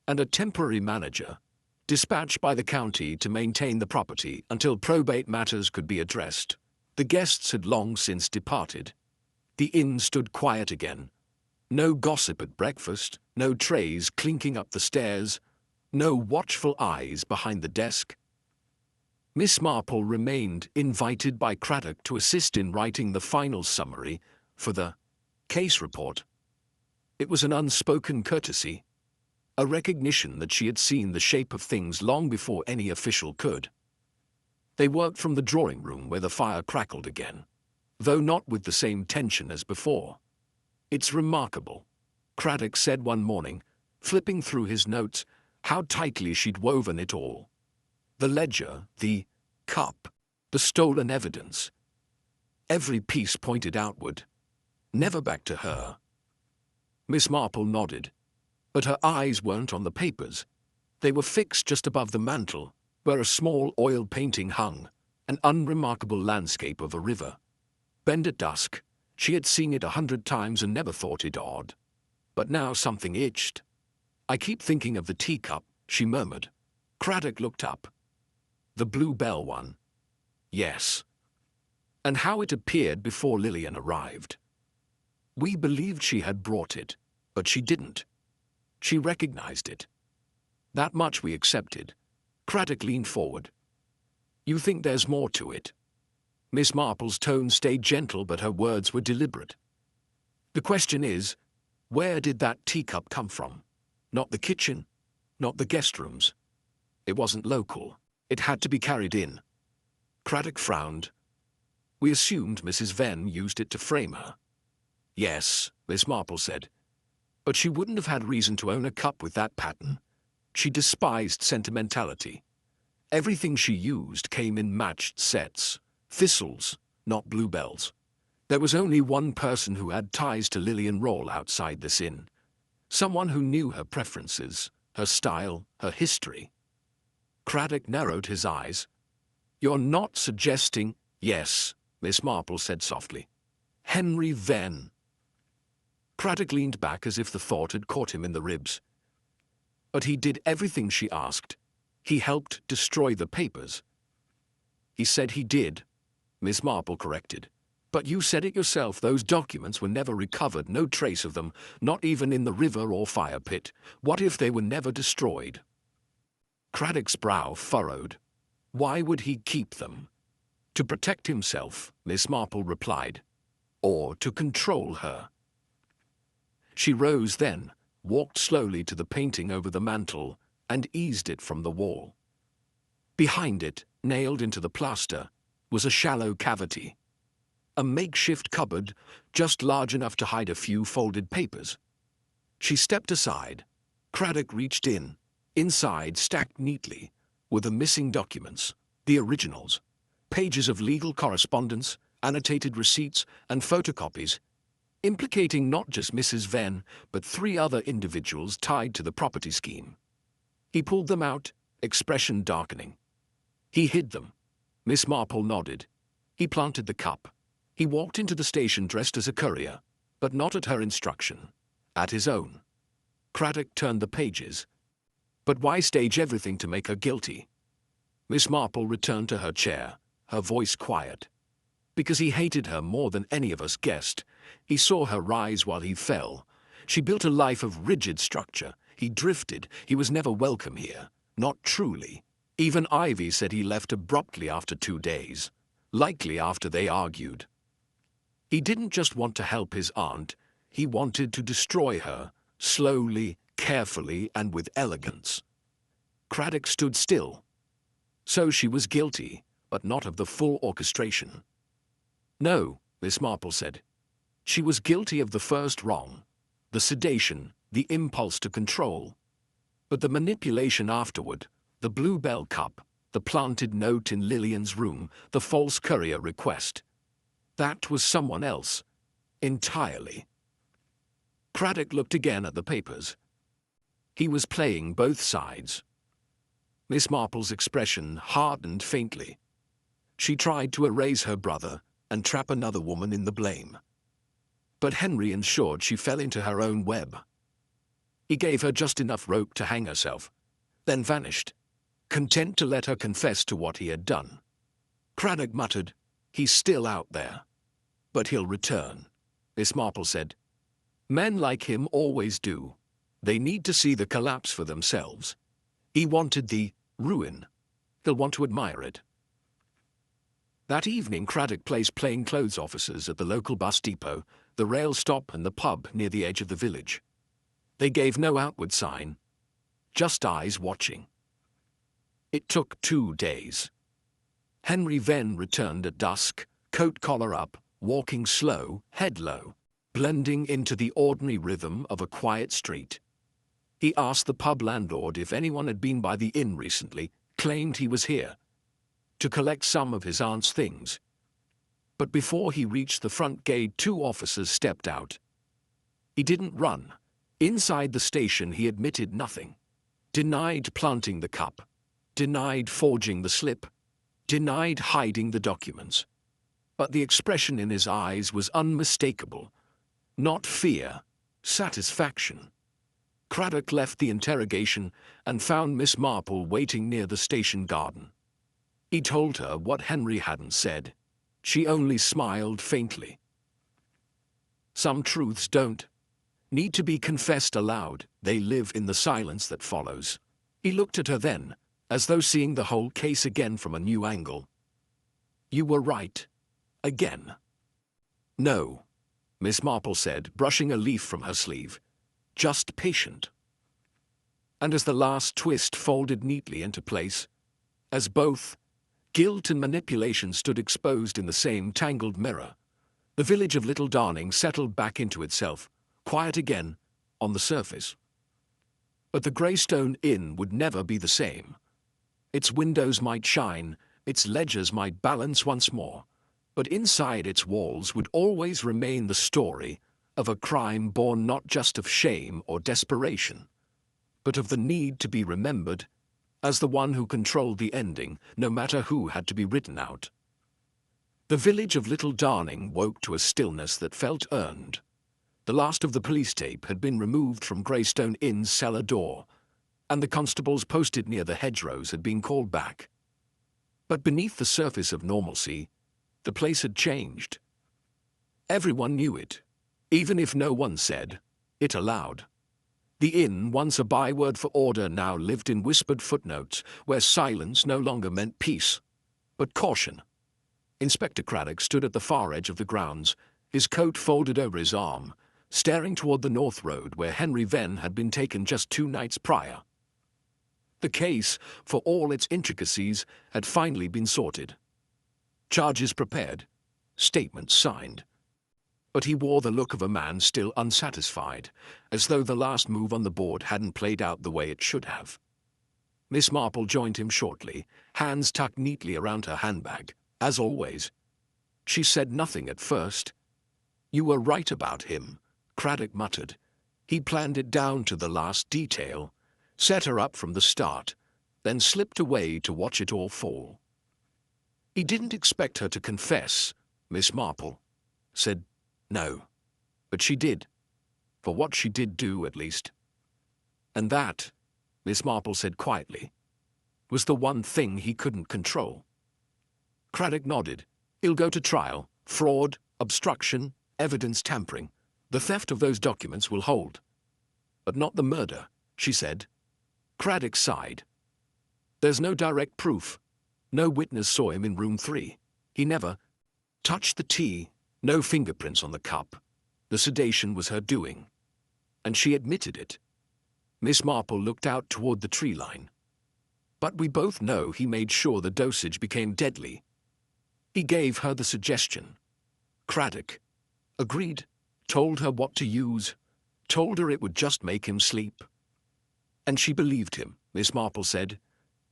S1: and a temporary manager, dispatched by the county to maintain the property until probate matters could be addressed. The guests had long since departed. The inn stood quiet again. No gossip at breakfast, no trays clinking up the stairs, no watchful eyes behind the desk. Miss Marple remained, invited by Craddock to assist in writing the final summary for the case report. It was an unspoken courtesy, a recognition that she had seen the shape of things long before any official could. They worked from the drawing room where the fire crackled again, though not with the same tension as before. "It's remarkable," Craddock said one morning, flipping through his notes, "how tightly she'd woven it all. The ledger, the cup, the stolen evidence. Every piece pointed outward, never back to her." Miss Marple nodded, but her eyes weren't on the papers. They were fixed just above the mantel, where a small oil painting hung, an unremarkable landscape of a river. Bend at dusk, she had seen it 100 times and never thought it odd. But now something itched. "I keep thinking of the teacup," she murmured. Craddock looked up. "The Bluebell one?" "Yes." "And how it appeared before Lillian arrived." "We believed she had brought it, but she didn't. She recognized it. That much we accepted." Craddock leaned forward. "You think there's more to it?" Miss Marple's tone stayed gentle, but her words were deliberate. "The question is, where did that teacup come from? Not the kitchen, not the guest rooms. It wasn't local. It had to be carried in." Craddock frowned. "We assumed Mrs. Venn used it to frame her." "Yes," Miss Marple said, "but she wouldn't have had reason to own a cup with that pattern. She despised sentimentality. Everything she used came in matched sets, thistles, not bluebells. There was only one person who had ties to Lillian Roll outside this inn, someone who knew her preferences, her style, her history." Craddock narrowed his eyes. "You're not suggesting—" "Yes," Miss Marple said softly. "Henry Venn." Craddock leaned back as if the thought had caught him in the ribs. "But he did everything she asked. He helped destroy the papers." "He said he did," Miss Marple corrected. "But you said it yourself, those documents were never recovered, no trace of them, not even in the river or fire pit. What if they were never destroyed?" Craddock's brow furrowed. Why would he keep them? "To protect himself," Miss Marple replied. "Or to control her." She rose then, walked slowly to the painting over the mantel, and eased it from the wall. Behind it, nailed into the plaster, was a shallow cavity. A makeshift cupboard, just large enough to hide a few folded papers. She stepped aside. Craddock reached in. Inside, stacked neatly, were the missing documents, the originals, pages of legal correspondence, annotated receipts, and photocopies, implicating not just Mrs. Venn, but 3 other individuals tied to the property scheme. He pulled them out, expression darkening. He hid them. Miss Marple nodded. He planted the cup. He walked into the station dressed as a courier, but not at her instruction, at his own. Craddock turned the pages. But why stage everything to make her guilty? Miss Marple returned to her chair, her voice quiet. Because he hated her more than any of us guessed. He saw her rise while he fell. She built a life of rigid structure. He drifted. He was never welcome here. Not truly. Even Ivy said he left abruptly after 2 days, likely after they argued. He didn't just want to help his aunt, he wanted to destroy her, slowly, carefully, and with elegance. Craddock stood still. So she was guilty, but not of the full orchestration. No, Miss Marple said. She was guilty of the first wrong, the sedation, the impulse to control. But the manipulation afterward, the bluebell cup, the planted note in Lillian's room, the false courier request, that was someone else, entirely. Craddock looked again at the papers. He was playing both sides. Miss Marple's expression hardened faintly. She tried to erase her brother and trap another woman in the blame. But Henry ensured she fell into her own web. He gave her just enough rope to hang herself, then vanished, content to let her confess to what he had done. Craddock muttered, "He's still out there. But he'll return," Miss Marple said. "Men like him always do. They need to see the collapse for themselves. He wanted the ruin. They'll want to admire it." That evening, Craddock placed plainclothes officers at the local bus depot, the rail stop, and the pub near the edge of the village. They gave no outward sign, just eyes watching. It took 2 days. Henry Venn returned at dusk, coat collar up, walking slow, head low, blending into the ordinary rhythm of a quiet street. He asked the pub landlord if anyone had been by the inn recently, claimed he was here to collect some of his aunt's things. But before he reached the front gate, 2 officers stepped out. He didn't run. Inside the station, he admitted nothing. Denied planting the cup. Denied forging the slip. Denied hiding the documents. But the expression in his eyes was unmistakable. Not fear, satisfaction. Craddock left the interrogation and found Miss Marple waiting near the station garden. He told her what Henry hadn't said. She only smiled faintly. Some truths don't need to be confessed aloud. They live in the silence that follows. He looked at her then, as though seeing the whole case again from a new angle. "You were right. Again." "No," Miss Marple said, brushing a leaf from her sleeve. "Just patient." And as the last twist folded neatly into place, as both guilt and manipulation stood exposed in the same tangled mirror, the village of Little Darning settled back into itself, quiet again, on the surface. But the Greystone Inn would never be the same. Its windows might shine, its ledgers might balance once more, but inside its walls would always remain the story of a crime born not just of shame or desperation, but of the need to be remembered as the one who controlled the ending, no matter who had to be written out. The village of Little Darning woke to a stillness that felt earned. The last of the police tape had been removed from Greystone Inn's cellar door, and the constables posted near the hedgerows had been called back. But beneath the surface of normalcy, the place had changed. Everyone knew it, even if no one said it aloud. The inn, once a byword for order, now lived in whispered footnotes, where silence no longer meant peace, but caution. Inspector Craddock stood at the far edge of the grounds, his coat folded over his arm, staring toward the North Road where Henry Venn had been taken just 2 nights prior. The case, for all its intricacies, had finally been sorted. Charges prepared, statements signed. But he wore the look of a man still unsatisfied, as though the last move on the board hadn't played out the way it should have. Miss Marple joined him shortly, hands tucked neatly around her handbag, as always. She said nothing at first. "You were right about him," Craddock muttered. "He planned it down to the last detail, set her up from the start, then slipped away to watch it all fall." "He didn't expect her to confess," Miss Marple said. "No, but she did, for what she did do, at least. And that," Miss Marple said quietly, "was the one thing he couldn't control." Craddock nodded. "He'll go to trial. Fraud, obstruction, evidence tampering. The theft of those documents will hold. But not the murder, she said. Craddock sighed. There's no direct proof. No witness saw him in room 3. He never touched the tea, no fingerprints on the cup. The sedation was her doing. And she admitted it. Miss Marple looked out toward the tree line. But we both know he made sure the dosage became deadly. He gave her the suggestion. Craddock agreed, told her what to use, told her it would just make him sleep. And she believed him, Miss Marple said,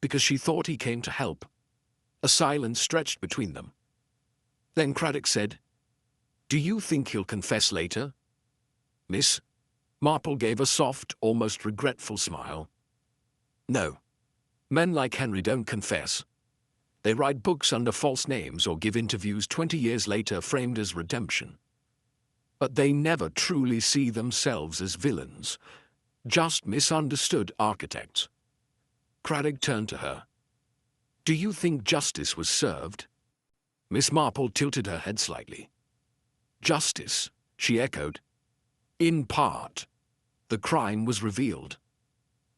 S1: because she thought he came to help. A silence stretched between them. Then Craddock said, "Do you think he'll confess later?" Miss Marple gave a soft, almost regretful smile. "No. Men like Henry don't confess. They write books under false names or give interviews 20 years later framed as redemption. But they never truly see themselves as villains, just misunderstood architects." Craddock turned to her. "Do you think justice was served?" Miss Marple tilted her head slightly. "Justice," she echoed. "In part. The crime was revealed.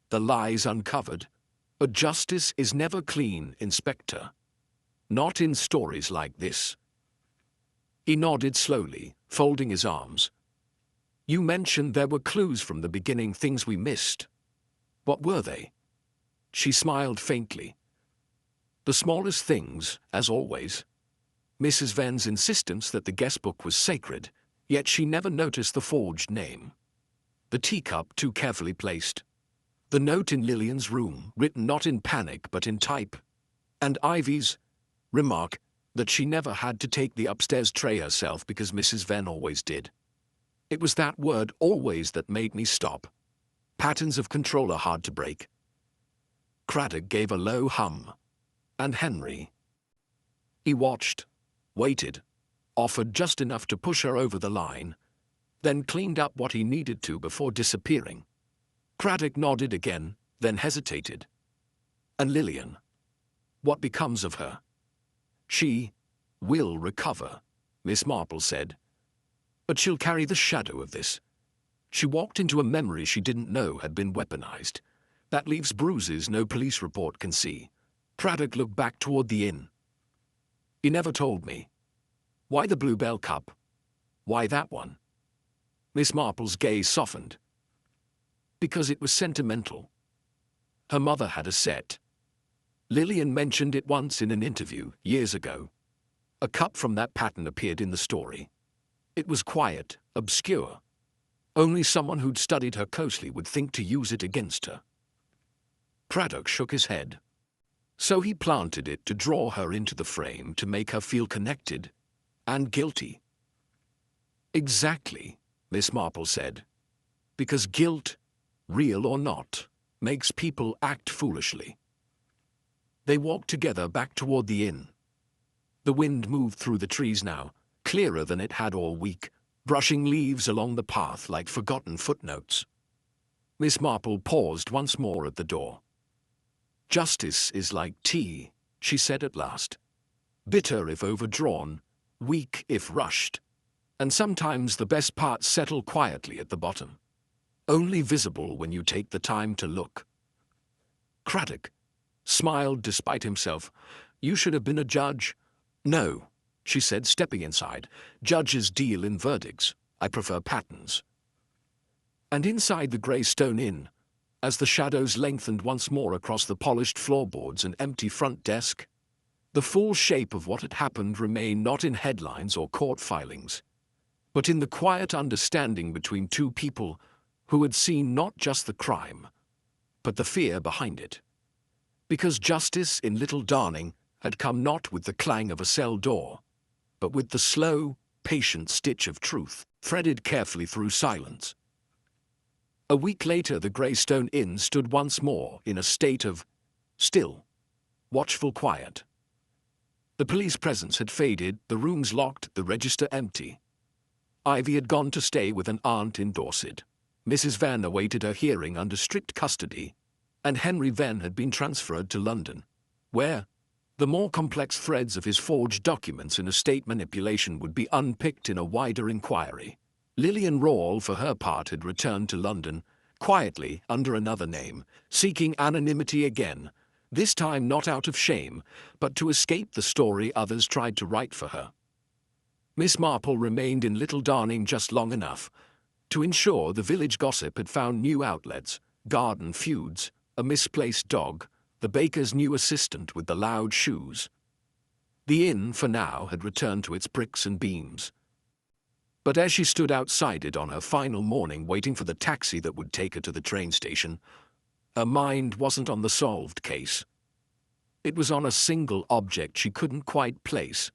S1: The lies uncovered. But justice is never clean, Inspector. Not in stories like this." He nodded slowly, folding his arms. "You mentioned there were clues from the beginning, things we missed. What were they?" She smiled faintly. "The smallest things, as always. Mrs. Venn's insistence that the guest book was sacred, yet she never noticed the forged name. The teacup too carefully placed. The note in Lillian's room, written not in panic but in type. And Ivy's remark that she never had to take the upstairs tray herself because Mrs. Venn always did. It was that word 'always' that made me stop. Patterns of control are hard to break." Craddock gave a low hum. "And Henry?" He watched, waited, offered just enough to push her over the line, then cleaned up what he needed to before disappearing. Craddock nodded again, then hesitated. "And Lillian? What becomes of her?" "She will recover," Miss Marple said. "But she'll carry the shadow of this. She walked into a memory she didn't know had been weaponized. That leaves bruises no police report can see." Craddock looked back toward the inn. "You never told me. Why the Bluebell Cup? Why that one?" Miss Marple's gaze softened. "Because it was sentimental. Her mother had a set. Lillian mentioned it once in an interview, years ago. A cup from that pattern appeared in the story. It was quiet, obscure. Only someone who'd studied her closely would think to use it against her." Craddock shook his head. "So he planted it to draw her into the frame, to make her feel connected and guilty." "Exactly," Miss Marple said. "Because guilt, real or not, makes people act foolishly." They walked together back toward the inn. The wind moved through the trees now, clearer than it had all week, brushing leaves along the path like forgotten footnotes. Miss Marple paused once more at the door. "Justice is like tea," she said at last. "Bitter if overdrawn, weak if rushed. And sometimes the best parts settle quietly at the bottom, only visible when you take the time to look." Craddock smiled despite himself. "You should have been a judge." "No," she said, stepping inside. "Judges deal in verdicts. I prefer patterns." And inside the grey stone inn, as the shadows lengthened once more across the polished floorboards and empty front desk, the full shape of what had happened remained not in headlines or court filings, but in the quiet understanding between two people who had seen not just the crime, but the fear behind it. Because justice in Little Darning had come not with the clang of a cell door, but with the slow, patient stitch of truth, threaded carefully through silence. A week later, the Grey Stone Inn stood once more in a state of still, watchful quiet. The police presence had faded, the rooms locked, the register empty. Ivy had gone to stay with an aunt in Dorset. Mrs. Venn awaited her hearing under strict custody, and Henry Venn had been transferred to London, where the more complex threads of his forged documents and estate manipulation would be unpicked in a wider inquiry. Lillian Rawle, for her part, had returned to London, quietly, under another name, seeking anonymity again, this time not out of shame, but to escape the story others tried to write for her. Miss Marple remained in Little Darning just long enough to ensure the village gossip had found new outlets: garden feuds, a misplaced dog, the baker's new assistant with the loud shoes. The inn, for now, had returned to its bricks and beams. But as she stood outside it on her final morning waiting for the taxi that would take her to the train station, her mind wasn't on the solved case. It was on a single object she couldn't quite place.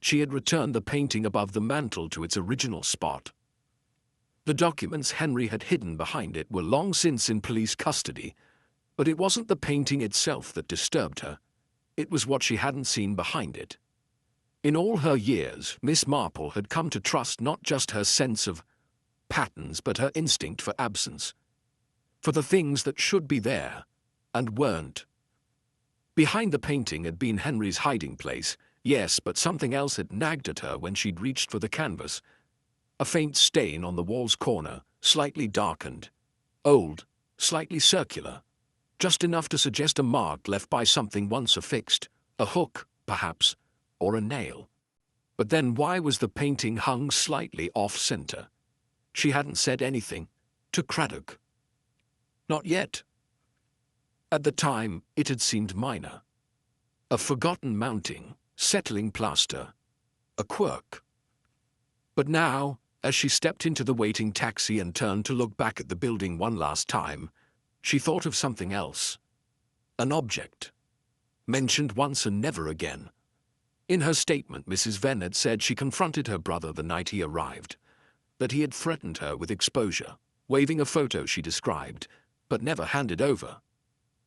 S1: She had returned the painting above the mantel to its original spot. The documents Henry had hidden behind it were long since in police custody, but it wasn't the painting itself that disturbed her. It was what she hadn't seen behind it. In all her years, Miss Marple had come to trust not just her sense of patterns, but her instinct for absence, for the things that should be there and weren't. Behind the painting had been Henry's hiding place, yes, but something else had nagged at her when she'd reached for the canvas. A faint stain on the wall's corner, slightly darkened, old, slightly circular, just enough to suggest a mark left by something once affixed, a hook, perhaps, or a nail. But then why was the painting hung slightly off-center? She hadn't said anything to Craddock. Not yet. At the time, it had seemed minor. A forgotten mounting, settling plaster, a quirk. But now, as she stepped into the waiting taxi and turned to look back at the building one last time, she thought of something else. An object. Mentioned once and never again. In her statement, Mrs. Venn had said she confronted her brother the night he arrived, that he had threatened her with exposure, waving a photo she described, but never handed over.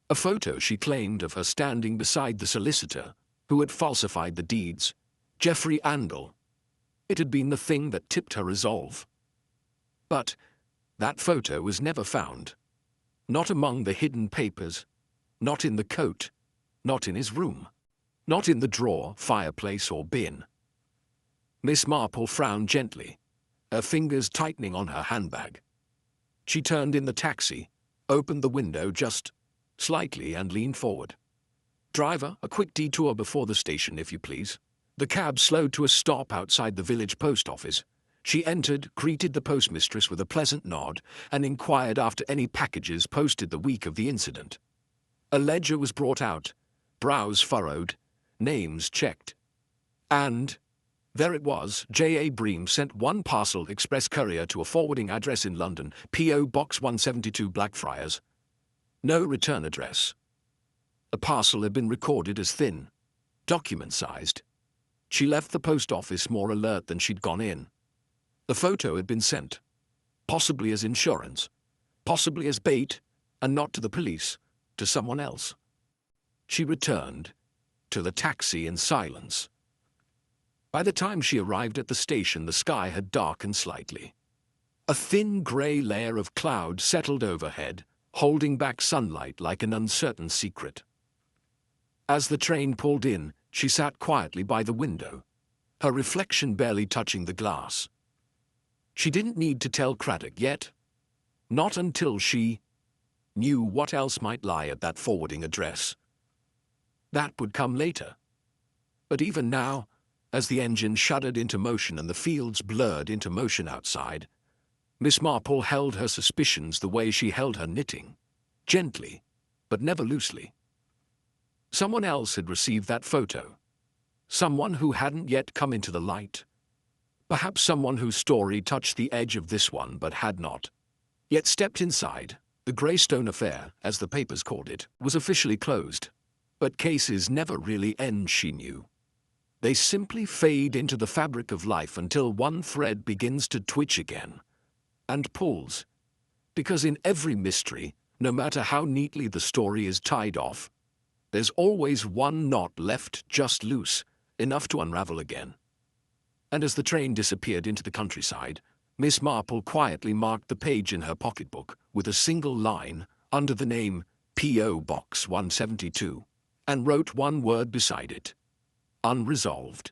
S1: A photo she claimed of her standing beside the solicitor who had falsified the deeds, Geoffrey Andal. It had been the thing that tipped her resolve. But that photo was never found. Not among the hidden papers, not in the coat, not in his room. Not in the drawer, fireplace, or bin. Miss Marple frowned gently, her fingers tightening on her handbag. She turned in the taxi, opened the window just slightly and leaned forward. "Driver, a quick detour before the station, if you please." The cab slowed to a stop outside the village post office. She entered, greeted the postmistress with a pleasant nod, and inquired after any packages posted the week of the incident. A ledger was brought out, brows furrowed, names checked. And there it was. J.A. Bream sent one parcel express courier to a forwarding address in London, P.O. Box 172 Blackfriars. No return address. The parcel had been recorded as thin, document-sized. She left the post office more alert than she'd gone in. The photo had been sent, possibly as insurance, possibly as bait, and not to the police, to someone else. She returned to the taxi in silence. By the time she arrived at the station, the sky had darkened slightly. A thin grey layer of cloud settled overhead, holding back sunlight like an uncertain secret. As the train pulled in, she sat quietly by the window, her reflection barely touching the glass. She didn't need to tell Craddock yet, not until she knew what else might lie at that forwarding address. That would come later. But even now, as the engine shuddered into motion and the fields blurred into motion outside, Miss Marple held her suspicions the way she held her knitting, gently, but never loosely. Someone else had received that photo. Someone who hadn't yet come into the light. Perhaps someone whose story touched the edge of this one but had not yet stepped inside. The Greystone affair, as the papers called it, was officially closed. But cases never really end, she knew. They simply fade into the fabric of life until one thread begins to twitch again, and pulls. Because in every mystery, no matter how neatly the story is tied off, there's always one knot left just loose, enough to unravel again. And as the train disappeared into the countryside, Miss Marple quietly marked the page in her pocketbook with a single line under the name P.O. Box 172. And wrote one word beside it: unresolved.